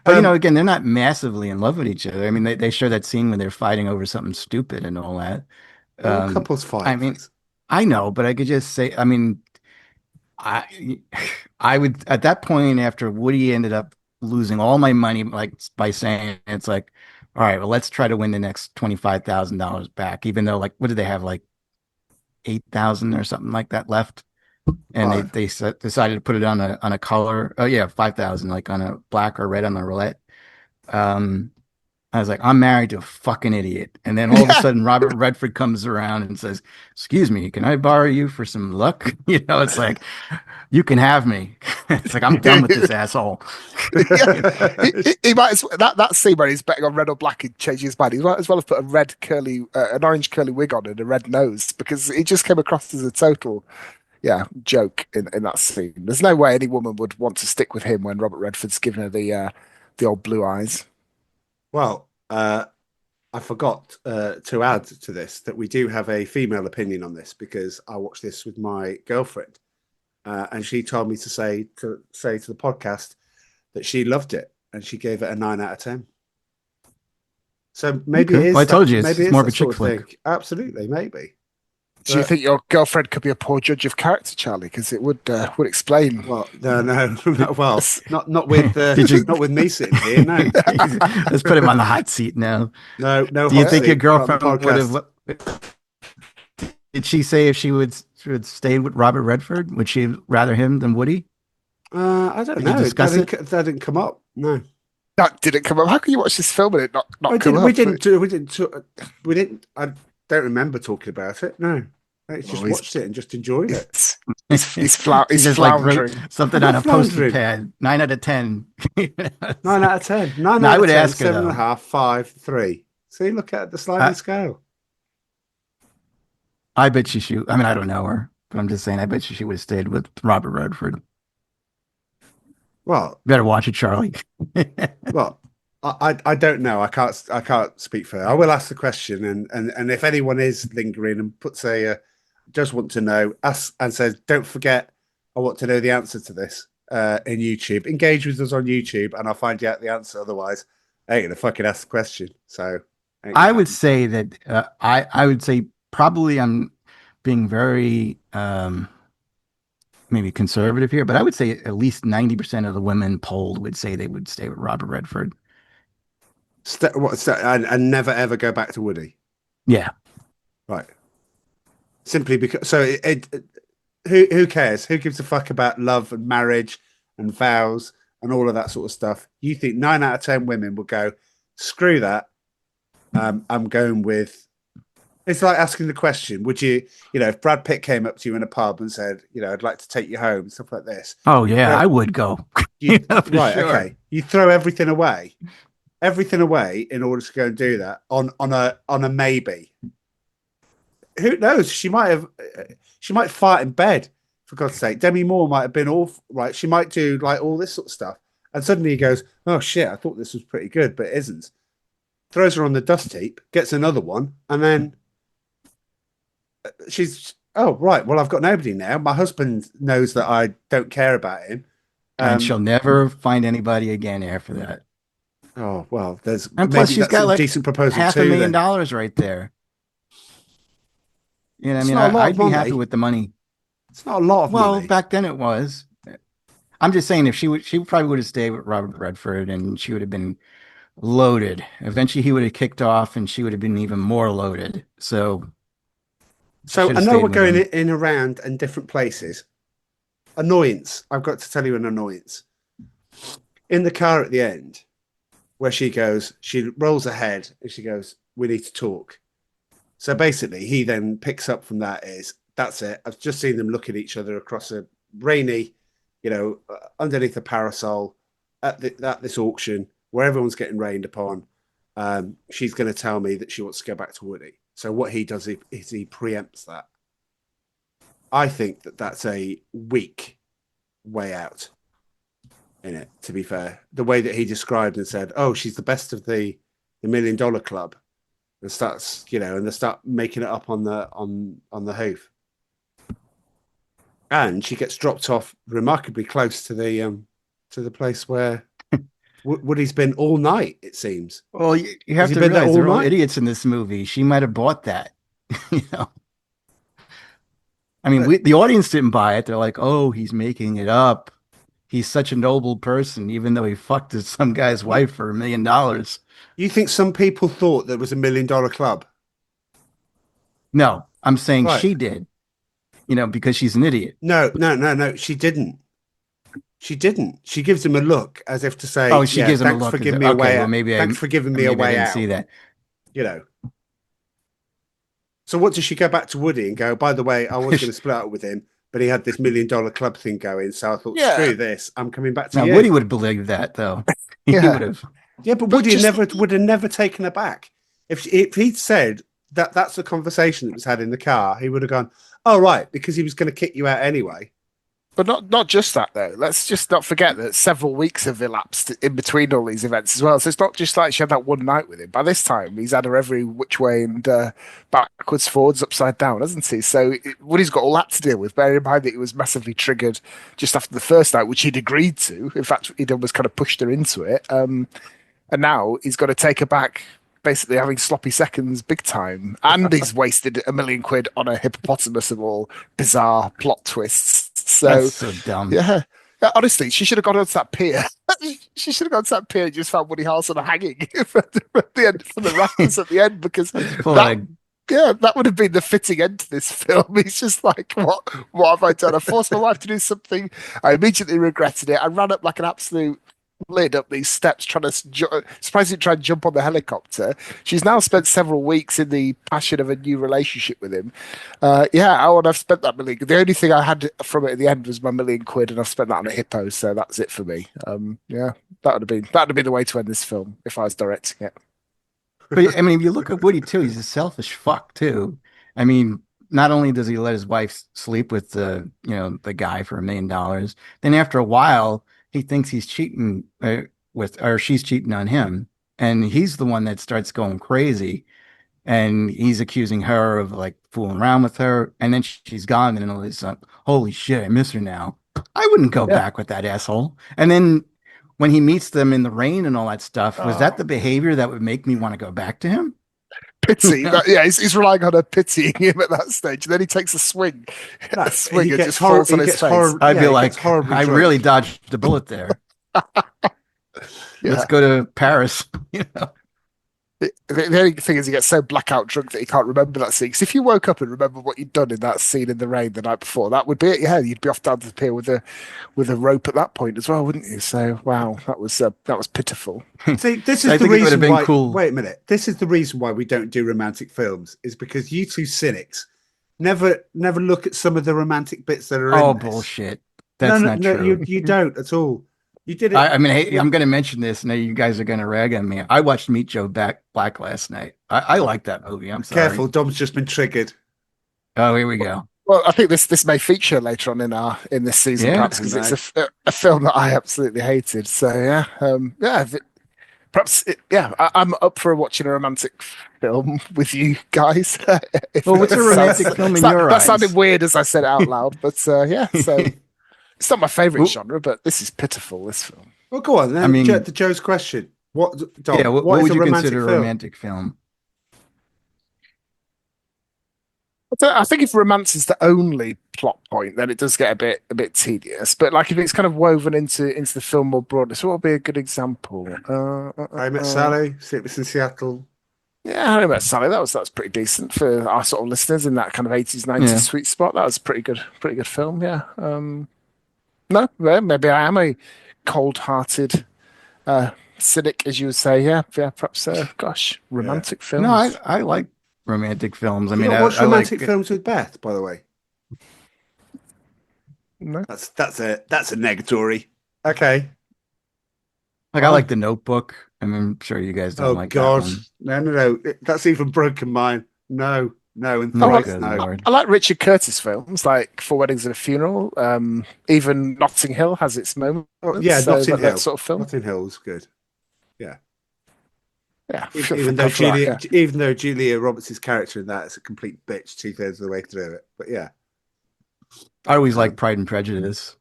S2: But again, they're not massively in love with each other. I mean, they show that scene when they're fighting over something stupid and all that.
S1: All couples fight.
S2: I mean, I know, but I could just say, I mean, I I would at that point, after Woody ended up losing all my money, like by saying it's like, all right, well, let's try to win the next $25,000 back, even though, like, what did they have, like 8,000 or something like that left, and decided to put it on a color. Oh yeah, 5,000, like on a black or red on the roulette. I was like, I'm married to a fucking idiot. And then all of a sudden, Robert Redford comes around and says, excuse me, can I borrow you for some luck? It's like, you can have me. It's like, I'm done with this asshole.
S3: He might that scene where he's betting on red or black and changing his mind. He might as well have put an orange curly wig on and a red nose, because he just came across as a total joke in that scene. There's no way any woman would want to stick with him when Robert Redford's given her the old blue eyes.
S1: Well, I forgot to add to this that we do have a female opinion on this, because I watched this with my girlfriend, and she told me to say to the podcast that she loved it and she gave it a 9 out of 10. So maybe
S2: Okay.
S1: it is.
S2: Well, I told you,
S1: maybe
S2: it's more of a
S1: that sort
S2: chick flick.
S1: thing. Absolutely, maybe.
S3: Do you think your girlfriend could be a poor judge of character, Charlie? Because it would explain.
S1: Well, no, well, not with not with me sitting here. No,
S2: Let's put him on the hot seat now.
S1: no.
S2: Do you
S1: hot
S2: think
S1: seat
S2: your
S1: on the
S2: girlfriend would
S1: podcast.
S2: have? Did she say if she would stay with Robert Redford, would she rather him than Woody?
S1: I don't
S2: Did you
S1: know.
S2: discuss it?
S1: That didn't come up. No,
S3: That didn't come up. How can you watch this film and it not come up?
S1: we didn't. I don't remember talking about it. No, I just watched it and just enjoyed it.
S3: He's
S2: She's just like
S3: floundering.
S2: something
S1: I'm
S2: on a
S1: not
S2: post-it
S1: floundering.
S2: pad. 9 out of 10.
S1: 9 out of 10. 9
S2: No,
S1: out
S2: I
S1: of
S2: would
S1: 10,
S2: ask her,
S1: 7.5, 5, 3. See, look at the sliding scale.
S2: I bet she should. I mean, I don't know her, but I'm just saying, I bet she would have stayed with Robert Redford.
S1: Well,
S2: Better watch it, Charlie.
S1: well, I don't know. I can't speak for her. I will ask the question, and if anyone is lingering and does want to know, ask and says, don't forget, I want to know the answer to this in YouTube. Engage with us on YouTube, and I'll find you out the answer. Otherwise, I ain't gonna fucking ask the question. So
S2: I would say that I would say probably I'm being very maybe conservative here, but I would say at least 90% of the women polled would say they would stay with Robert Redford.
S1: And never ever go back to Woody.
S2: Yeah.
S1: Right. Simply because who cares? Who gives a fuck about love and marriage and vows and all of that sort of stuff? You think 9 out of 10 women will go, screw that. I'm going with. It's like asking the question: would you, if Brad Pitt came up to you in a pub and said, I'd like to take you home, stuff like this.
S2: Oh yeah,
S1: Well,
S2: I would go.
S1: You,
S2: Yeah, for
S1: right?
S2: sure.
S1: Okay. You throw everything away in order to go and do that on a maybe. Who knows? She might fart in bed, for God's sake. Demi Moore might have been off, right? She might do like all this sort of stuff. And suddenly he goes, oh shit, I thought this was pretty good, but it isn't. Throws her on the dust heap, gets another one, and then she's, oh, right, well, I've got nobody now. My husband knows that I don't care about him.
S2: And she'll never find anybody again after that.
S1: Oh, well, there's
S2: And plus,
S1: maybe
S2: she's
S1: that's
S2: got
S1: a
S2: like
S1: decent proposal
S2: half
S1: too,
S2: $1,000,000 right there. You know, I
S1: It's
S2: mean,
S1: not a lot
S2: I'd
S1: of
S2: be
S1: money.
S2: happy with the money.
S1: It's not a lot of
S2: Well,
S1: money.
S2: back then it was. I'm just saying, if she probably would have stayed with Robert Redford, and she would have been loaded. Eventually, he would have kicked off, and she would have been even more loaded. So
S1: So
S2: should
S1: I
S2: have
S1: know
S2: stayed
S1: we're
S2: with
S1: going
S2: him.
S1: in around and different places. Annoyance. I've got to tell you an annoyance. In the car at the end, where she rolls ahead and she goes, we need to talk. So basically, he then picks up from that's it. I've just seen them look at each other across a rainy, underneath a parasol at this auction where everyone's getting rained upon. She's going to tell me that she wants to go back to Woody. So what he does is he preempts that. I think that's a weak way out in it, to be fair. The way that he described and said, oh, she's the best of the $1 million club, and starts, and they start making it up on the hoof. And she gets dropped off remarkably close to the place where Woody's been all night, it seems.
S2: Well, you have
S1: Has he
S2: to
S1: been there
S2: realize they're
S1: all
S2: all
S1: night?
S2: idiots in this movie. She might have bought that. You know, I mean, the audience didn't buy it. They're like, "Oh, he's making it up. He's such a noble person, even though he fucked some guy's wife for $1 million."
S1: You think some people thought there was $1 million club?
S2: No, I'm saying
S1: Right.
S2: she did. Because she's an idiot.
S1: No. She didn't. She didn't. She gives him a look as if to say,
S2: Oh, she gives him a
S1: thanks
S2: look.
S1: for giving me a way
S2: well,
S1: out.
S2: maybe
S1: Thanks for giving me a
S2: maybe I
S1: way
S2: didn't
S1: out.
S2: see that.
S1: So what does she go back to Woody and go, by the way, I was going to split up with him, but he had this $1 million club thing going. So I thought,
S3: Yeah.
S1: screw this. I'm coming back to
S2: Now,
S1: you.
S2: Woody would have believed that, though. He
S3: Yeah.
S2: would have.
S1: Yeah, but
S3: But
S1: Woody
S3: just-
S1: would have never taken her back. If he'd said that's the conversation that was had in the car, he would have gone, oh, right, because he was going to kick you out anyway.
S3: But not just that though. Let's just not forget that several weeks have elapsed in between all these events as well. So it's not just like she had that one night with him. By this time, he's had her every which way and backwards, forwards, upside down, hasn't he? So Woody's got all that to deal with. Bear in mind that he was massively triggered just after the first night, which he'd agreed to. In fact, he'd almost kind of pushed her into it. And now he's got to take her back, basically having sloppy seconds big time. And he's wasted £1 million on a hippopotamus of all bizarre plot twists. So
S2: That's so dumb.
S3: yeah. Honestly, she should have gone onto that pier. She should have gone to that pier and just found Woody Harrelson hanging at the end for the rafters at the end because
S2: Full
S3: that,
S2: of-
S3: that would have been the fitting end to this film. He's just like, what have I done? I forced my wife to do something. I immediately regretted it. I ran up like an absolute lid up these steps trying to surprisingly try and jump on the helicopter. She's now spent several weeks in the passion of a new relationship with him. I would have spent that $1 million. The only thing I had from it at the end was my £1 million, and I've spent that on a hippo, so that's it for me. That would have been the way to end this film if I was directing it.
S2: But I mean, if you look at Woody too, he's a selfish fuck too. I mean, not only does he let his wife sleep with the guy for $1 million, then after a while he thinks he's cheating or she's cheating on him, and he's the one that starts going crazy, and he's accusing her of like fooling around with her, and then she's gone, and then all this holy shit, I miss her now. I wouldn't go back with that asshole. And then when he meets them in the rain and all that stuff, was that the behavior that would make me want to go back to him?
S3: pity. Yeah, he's relying on her pitying him at that stage. And then he takes a swing,
S1: No,
S3: a swing,
S1: he
S3: and
S1: gets
S3: just falls on
S1: he
S3: his
S1: gets
S3: face.
S1: horrible.
S2: I'd be
S1: He gets
S2: like,
S1: horribly
S2: I
S1: drunk.
S2: really dodged a bullet there. Let's
S3: Yeah.
S2: go to Paris. You know?
S3: The only thing is he gets so blackout drunk that he can't remember that scene. Because if you woke up and remember what you'd done in that scene in the rain the night before, that would be it. Yeah, you'd be off down to the pier with a rope at that point as well, wouldn't you? So wow, that was pitiful.
S1: See, this
S2: I
S1: is the
S2: think it would have
S1: reason
S2: been
S1: why.
S2: cool.
S1: Wait a minute. This is the reason why we don't do romantic films. Is because you two cynics never look at some of the romantic bits that are
S2: Oh,
S1: in this.
S2: bullshit. That's not true.
S1: You don't at all. You did it.
S2: I mean, hey, I'm going to mention this. Now you guys are going to rag on me. I watched Meet Joe Black last night. I like that movie. I'm sorry.
S1: Careful, Dom's just been triggered.
S2: Oh, here we go.
S3: Well, I think this may feature later on in this season,
S2: Yeah.
S3: perhaps because it's a film that I absolutely hated. So yeah, I'm up for watching a romantic film with you guys.
S2: Well, what's a romantic film in your
S3: that
S2: eyes?
S3: sounded weird as I said it out loud, but yeah. So it's not my favorite genre, but this is pitiful. This film.
S1: Well, go on then.
S2: I mean-
S1: to Joe's question. What? Dom,
S2: Yeah, what
S1: is
S2: would
S1: a
S2: you
S1: romantic
S2: consider a
S1: film?
S2: romantic film?
S3: I think if romance is the only plot point, then it does get a bit tedious. But like if it's kind of woven into the film more broadly, so what would be a good example?
S1: I Met Sally, Sleepless in Seattle.
S3: Yeah, I Met Sally. That was pretty decent for our sort of listeners in that kind of 80s, 90s
S2: Yeah.
S3: sweet spot. That was a pretty good film. Yeah. No, well, maybe I am a cold-hearted cynic, as you would say. Yeah, perhaps. Gosh, romantic films.
S2: No, I like romantic films. I
S1: You
S2: mean,
S1: don't watch
S2: I
S1: romantic
S2: like,
S1: films with Beth, by the way.
S3: No.
S1: That's a negatory. Okay.
S2: Like I like The Notebook. I mean, I'm sure you guys don't
S1: Oh
S2: like
S1: God,
S2: that one.
S1: no. That's even broken mine. No, and
S2: Oh,
S1: thrice
S2: good
S1: no.
S2: Lord.
S3: I like Richard Curtis films, like Four Weddings and a Funeral. Even Notting Hill has its moments.
S1: Oh, yeah,
S3: so
S1: Notting Hill.
S3: that sort of film.
S1: Notting Hill's good.
S3: Yeah,
S1: Even though Julia Roberts' character in that is a complete bitch 2/3 of the way through it. But yeah,
S2: I always like Pride and Prejudice.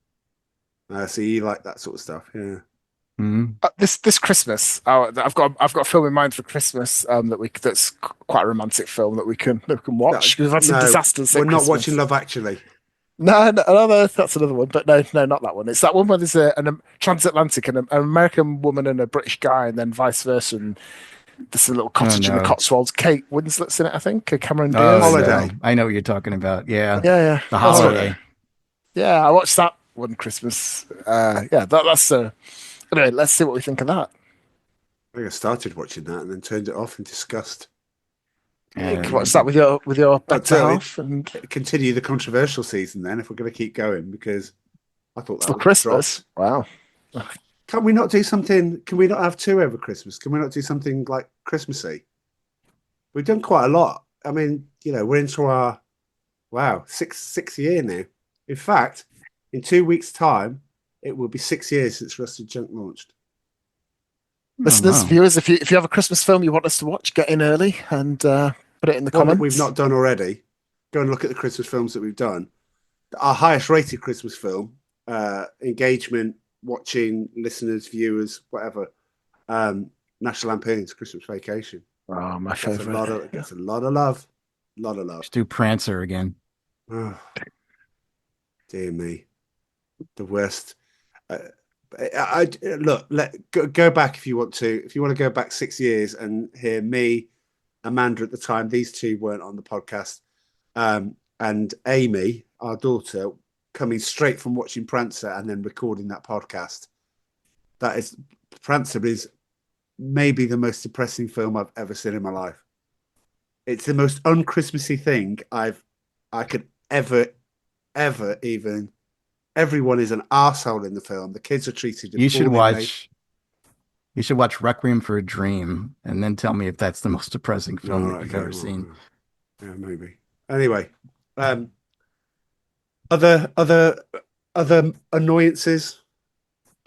S1: so you like that sort of stuff. Yeah.
S2: Mhm.
S3: This Christmas, I've got a film in mind for Christmas that's quite a romantic film that we can watch because we've had some disasters.
S1: We're
S3: at
S1: not
S3: Christmas.
S1: watching Love Actually.
S3: No, that's another one. But no, not that one. It's that one where there's an transatlantic and an American woman and a British guy, and then vice versa. And there's a little cottage in the
S2: no.
S3: Cotswolds. Kate Winslet's in it, I think. Cameron
S2: Oh,
S3: Diaz.
S1: Holiday.
S2: no. I know what you're talking about. Yeah.
S3: Yeah.
S2: The Holiday.
S3: Yeah, I watched that one Christmas. That's anyway. Let's see what we think of that.
S1: I think I started watching that and then turned it off in disgust.
S3: You can watch that with your better
S1: tell you.
S3: half and
S1: Continue the controversial season then if we're going to keep going because I thought that
S3: for
S1: was
S3: Christmas. Wow.
S1: Can we not do something? Can we not have two over Christmas? Can we not do something like Christmassy? We've done quite a lot. I mean, we're into our sixth year now. In fact, in 2 weeks' time, it will be 6 years since Rusted Junk launched.
S3: Listeners,
S2: wow.
S3: viewers, if you have a Christmas film you want us to watch, get in early and put it in the
S1: One that
S3: comments.
S1: we've not done already. Go and look at the Christmas films that we've done. Our highest rated Christmas film, engagement, watching, listeners, viewers, whatever. National Lampoon's Christmas Vacation.
S3: Oh, my
S1: Gets a
S3: favorite.
S1: lot of gets a lot of love.
S2: Let's do Prancer again.
S1: Oh, dear me, the worst. Look. Go back if you want to. If you want to go back 6 years and hear me, Amanda at the time. These two weren't on the podcast, and Amy, our daughter, coming straight from watching Prancer and then recording that podcast. Prancer is maybe the most depressing film I've ever seen in my life. It's the most un-Christmassy thing I could ever even. Everyone is an arsehole in the film. The kids are treated.
S2: You should
S1: appallingly.
S2: watch Requiem for a Dream and then tell me if that's the most depressing film that you've ever seen.
S1: Yeah, maybe. Anyway, other annoyances.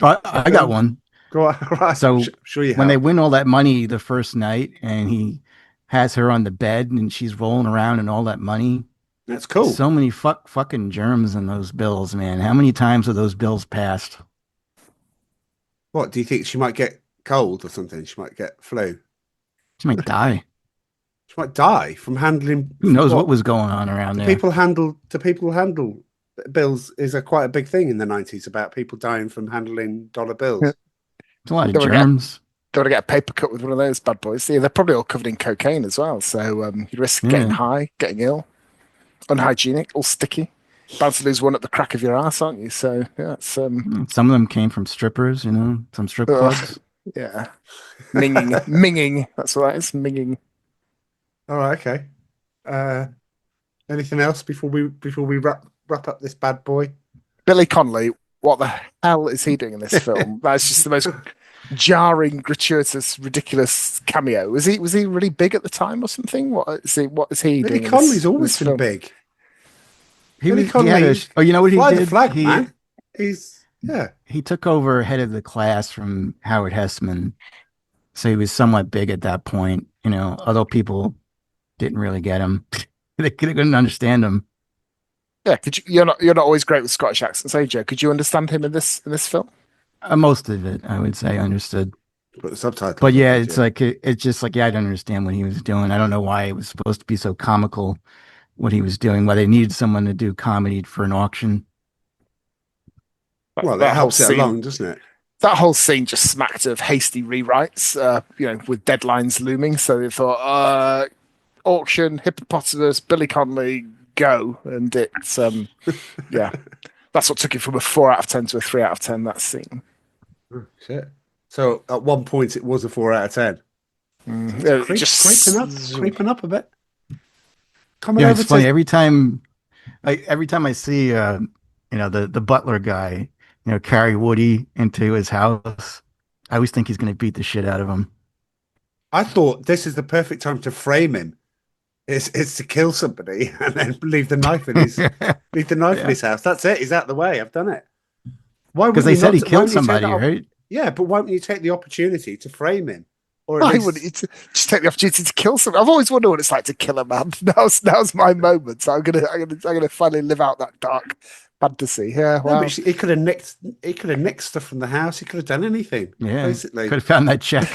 S2: I got one.
S1: Go on. Right.
S2: So
S1: I'm sure you
S2: when they
S1: have.
S2: win all that money the first night and he has her on the bed and she's rolling around and all that money.
S1: That's cool.
S2: So many fucking germs in those bills, man. How many times have those bills passed?
S1: What do you think? She might get cold or something. She might get flu.
S2: She might die.
S1: She might die from handling.
S2: Who knows what was going on around there?
S1: The people handle bills is a quite a big thing in the 90s about people dying from handling dollar bills.
S3: Yeah.
S2: It's a lot of
S3: Don't wanna get-
S2: germs.
S3: Don't want to get a paper cut with one of those bad boys. Yeah, they're probably all covered in cocaine as well. So you risk getting
S2: Yeah.
S3: high, getting ill, unhygienic, all sticky. Bound to lose one at the crack of your ass, aren't you? So yeah, it's
S2: Some of them came from strippers, some strip
S3: Ugh.
S2: clubs.
S3: yeah, minging. That's what that is, minging.
S1: All right, okay. Anything else before we wrap up this bad boy?
S3: Billy Connolly, what the hell is he doing in this film? That's just the most jarring, gratuitous, ridiculous cameo. Was he really big at the time or something? What is he
S1: Billy
S3: doing?
S1: Connolly's
S3: in
S1: always
S3: this
S1: been
S3: film?
S1: big.
S2: He
S1: Billy
S2: was. He had
S1: Connolly,
S2: oh, you know what he
S1: Fly
S2: did?
S1: the flag,
S2: he,
S1: man. He's
S2: he took over head of the class from Howard Hessman, so he was somewhat big at that point. Although people didn't really get him, they couldn't understand him.
S3: Yeah, you're not always great with Scottish accents, are you, Joe? Could you understand him in this film?
S2: Most of it, I would say, I understood.
S1: put the subtitles.
S2: But yeah,
S1: on,
S2: it's like it's just like I didn't understand what he was doing. I don't know why it was supposed to be so comical what he was doing. Why they needed someone to do comedy for an auction.
S1: Well,
S3: That
S1: that
S3: whole
S1: helps it
S3: scene-
S1: along, doesn't it?
S3: That whole scene just smacked of hasty rewrites, with deadlines looming. So they thought, auction, hippopotamus, Billy Connolly, go. And it's, yeah, that's what took it from a 4 out of 10 to a 3 out of 10, that scene.
S1: Oh, shit. So at one point it was a 4 out of 10.
S3: It just
S1: Creeping up a bit. Coming
S2: Yeah,
S1: over
S2: it's funny
S1: to
S2: every time I see the butler guy, carry Woody into his house. I always think he's going to beat the shit out of him.
S1: I thought this is the perfect time to frame him. It's to kill somebody and then leave the knife in his in his house. That's it. He's out of the way. I've done it. Why?
S2: Because they said he
S1: why
S2: killed
S1: wouldn't you take
S2: somebody,
S1: that
S2: right?
S1: Yeah, but why wouldn't you take the opportunity to frame him? Or at
S3: Why
S1: least-
S3: wouldn't you just take the opportunity to kill someone? I've always wondered what it's like to kill a man. Now's my moment. So I'm gonna finally live out that dark fantasy. Yeah,
S1: No,
S3: wow.
S1: but he could have nicked. He could have nicked stuff from the house. He could have done anything.
S2: Yeah,
S1: basically.
S2: could have found that check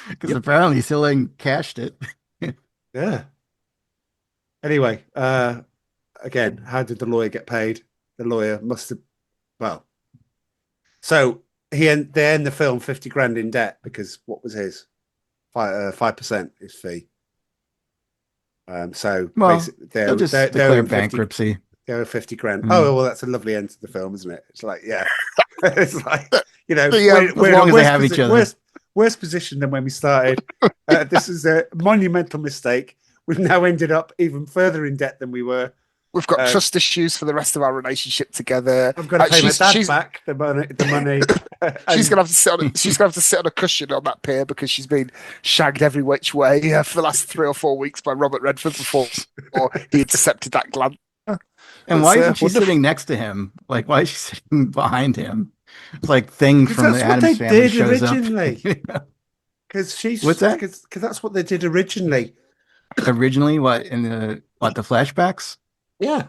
S2: because apparently he still ain't cashed it.
S1: Yeah. Anyway, again, how did the lawyer get paid? The lawyer must have. Well, so they end the film 50 grand in debt because what was his 5% his fee. So
S2: Well,
S1: basically,
S2: They'll just
S1: they're
S2: declare
S1: owing 50
S2: bankruptcy.
S1: They owe 50 grand.
S2: Mm.
S1: Oh, well, that's a lovely end to the film, isn't it? It's like, yeah, it's like,
S3: Yeah,
S1: we're
S2: as long
S1: in a
S2: as they
S1: worse
S2: have each other.
S1: worse position than when we started. This is a monumental mistake. We've now ended up even further in debt than we were.
S3: We've got trust issues for the rest of our relationship together.
S1: I've got to pay my dad
S3: she's-
S1: back the money.
S3: She's gonna have to sit on a cushion on that pier because she's been shagged every which way for the last 3 or 4 weeks by Robert Redford before he intercepted that glance.
S2: And why
S3: It's,
S2: isn't she
S3: wonderful.
S2: sitting next to him? Like, why is she sitting behind him? It's like Thing from the
S1: That's what
S2: Addams
S1: they
S2: Family
S1: did
S2: shows
S1: originally.
S2: up.
S1: Because she's
S2: What's that?
S1: Because that's what they did originally.
S2: Originally, the flashbacks?
S1: Yeah.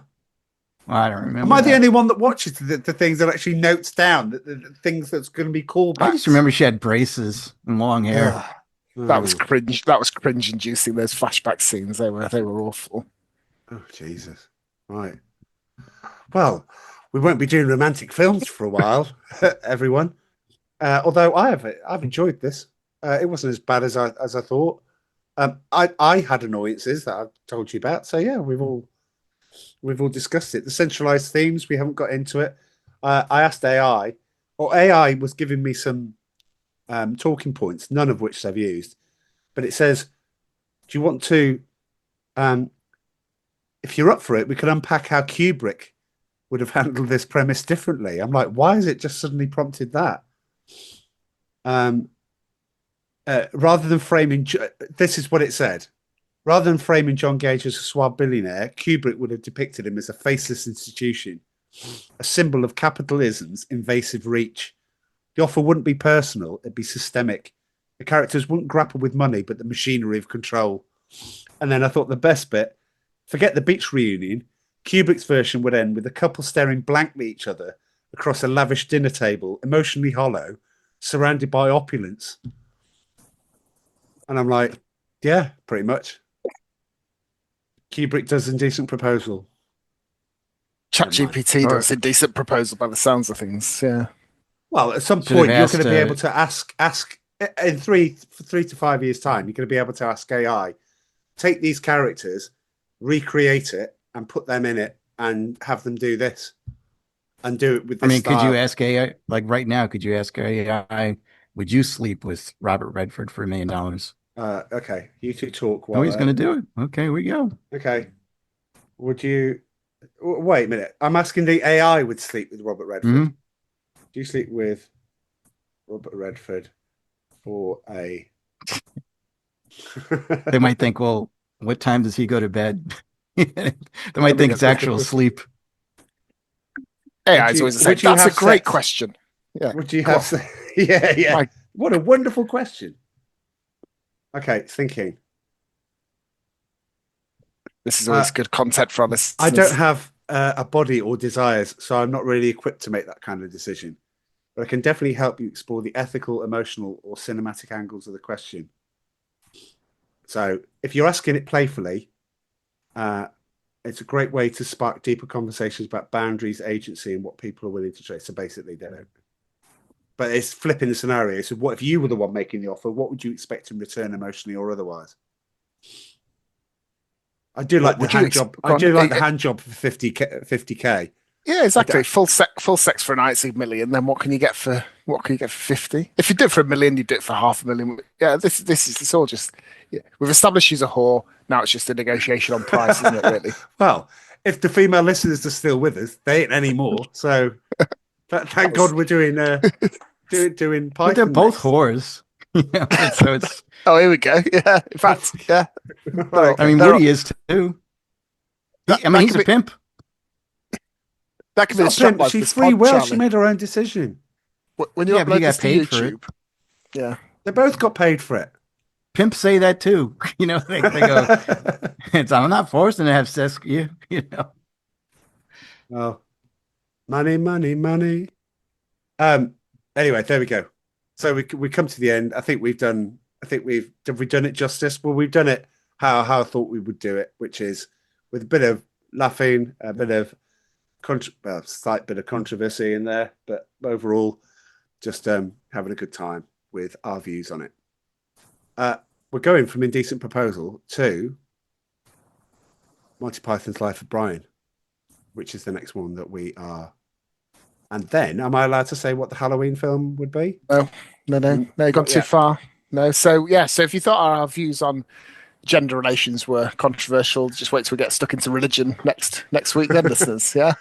S2: Well, I don't remember.
S1: Am I the
S2: that.
S1: only one that watches the things that actually notes down the things that's going to be called back?
S2: I just remember she had braces and long hair.
S3: That was cringe. That was cringe inducing. Those flashback scenes. They were awful.
S1: Oh, Jesus. Right. Well, we won't be doing romantic films for a while, everyone. Although I've enjoyed this. It wasn't as bad as I thought. I had annoyances that I've told you about. So yeah, we've all discussed it. The centralized themes, we haven't got into it. I asked AI, or AI was giving me some talking points, none of which they've used. But it says, do you want to, if you're up for it, we could unpack how Kubrick would have handled this premise differently. I'm like, why has it just suddenly prompted that? Rather than framing, this is what it said. Rather than framing John Gage as a suave billionaire, Kubrick would have depicted him as a faceless institution, a symbol of capitalism's invasive reach. The offer wouldn't be personal, it'd be systemic. The characters wouldn't grapple with money, but the machinery of control. And then I thought the best bit, forget the beach reunion, Kubrick's version would end with a couple staring blankly at each other across a lavish dinner table, emotionally hollow, surrounded by opulence. And I'm like, yeah, pretty much. Kubrick does Indecent Proposal.
S3: ChatGPT
S2: Or-
S3: does Indecent Proposal by the sounds of things. Yeah.
S1: Well, at some
S2: Should have
S1: point, you're
S2: asked,
S1: going to be able to ask in 3 to 5 years' time. You're going to be able to ask AI, take these characters, recreate it, and put them in it, and have them do this, and do it with this
S2: I mean, could you
S1: style.
S2: ask AI, like right now, could you ask AI, would you sleep with Robert Redford for $1 million?
S1: Okay, you two talk
S2: Oh,
S1: while.
S2: he's going to do it. Okay, we go.
S1: Okay, would you? Wait a minute. I'm asking the AI would sleep with Robert Redford.
S2: Mhm.
S1: Do you sleep with Robert Redford for a?
S2: They might think, well, what time does he go to bed? They might think it's actual sleep.
S3: AI is always the same.
S1: would you
S3: That's a
S1: have
S3: great
S1: sex?
S3: question. Yeah.
S1: Would you
S3: Go
S1: have?
S3: on.
S1: Yeah.
S3: My-
S1: What a wonderful question. Okay, thinking.
S3: This is always good content for our listeners.
S1: I don't have a body or desires, so I'm not really equipped to make that kind of decision. But I can definitely help you explore the ethical, emotional, or cinematic angles of the question. So if you're asking it playfully, it's a great way to spark deeper conversations about boundaries, agency, and what people are willing to trade. So basically, they don't. But it's flipping the scenario. So what if you were the one making the offer? What would you expect in return, emotionally or otherwise? I do like the
S3: would you
S1: hand
S3: ex-
S1: job.
S3: go
S1: I
S3: on.
S1: do like the hand job for 50K.
S3: Yeah, exactly. Full sex for a night is $1 million. Then what can you get for 50? If you do it for $1 million, you do it for $500,000. Yeah, this is it's all just. Yeah. We've established she's a whore. Now it's just a negotiation on price, isn't it? Really.
S1: Well, if the female listeners are still with us, they ain't anymore. So thank God we're doing doing Python.
S2: But they're both
S1: next.
S2: whores. Yeah, so it's.
S3: Oh, here we go. Yeah. In fact, yeah.
S1: Right.
S2: I mean,
S3: They're-
S2: Woody is too.
S3: That-
S2: I mean,
S3: that
S2: he's
S3: could
S2: a
S3: be-
S2: pimp.
S3: That could be the
S1: It's not pimp.
S3: strapline for
S1: She's
S3: this
S1: free
S3: pod,
S1: will.
S3: Charlie.
S1: She made her own decision.
S3: When you
S2: Yeah, but he
S3: upload
S2: got
S3: this to
S2: paid for it.
S3: YouTube, yeah.
S1: They both got paid for it.
S2: Pimps say that too. You know, they go, I'm not forcing to have sex with you, you know.
S1: Oh, money, money, money. Anyway, there we go. So we come to the end. I think we've done it justice? Well, we've done it how I thought we would do it, which is with a bit of laughing, a bit of slight bit of controversy in there, but overall, just having a good time with our views on it. We're going from Indecent Proposal to Monty Python's Life of Brian, which is the next one that we are. And then, am I allowed to say what the Halloween film would be?
S3: No, you've gone too far. No, so if you thought our views on gender relations were controversial, just wait till we get stuck into religion next week, then, listeners. Yeah.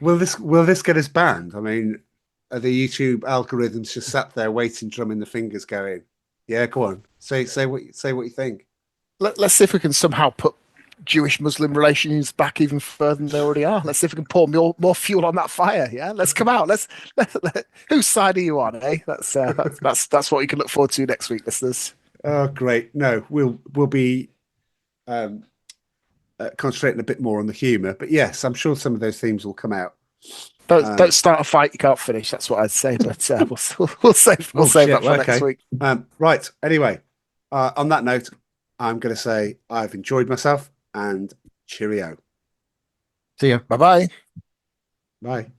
S1: Will this get us banned? I mean, are the YouTube algorithms just sat there waiting, drumming the fingers, going, "Yeah, go on, say what you think."
S3: Let's see if we can somehow put Jewish-Muslim relations back even further than they already are. Let's see if we can pour more fuel on that fire. Yeah, let's come out. Let's whose side are you on? Eh? That's what you can look forward to next week, listeners.
S1: Oh, great! No, we'll be concentrating a bit more on the humour, but yes, I'm sure some of those themes will come out.
S3: Don't start a fight you can't finish. That's what I'd say. But we'll save that for next week.
S1: Right. Anyway, on that note, I'm going to say I've enjoyed myself and cheerio.
S2: See ya.
S3: Bye-bye.
S1: Bye.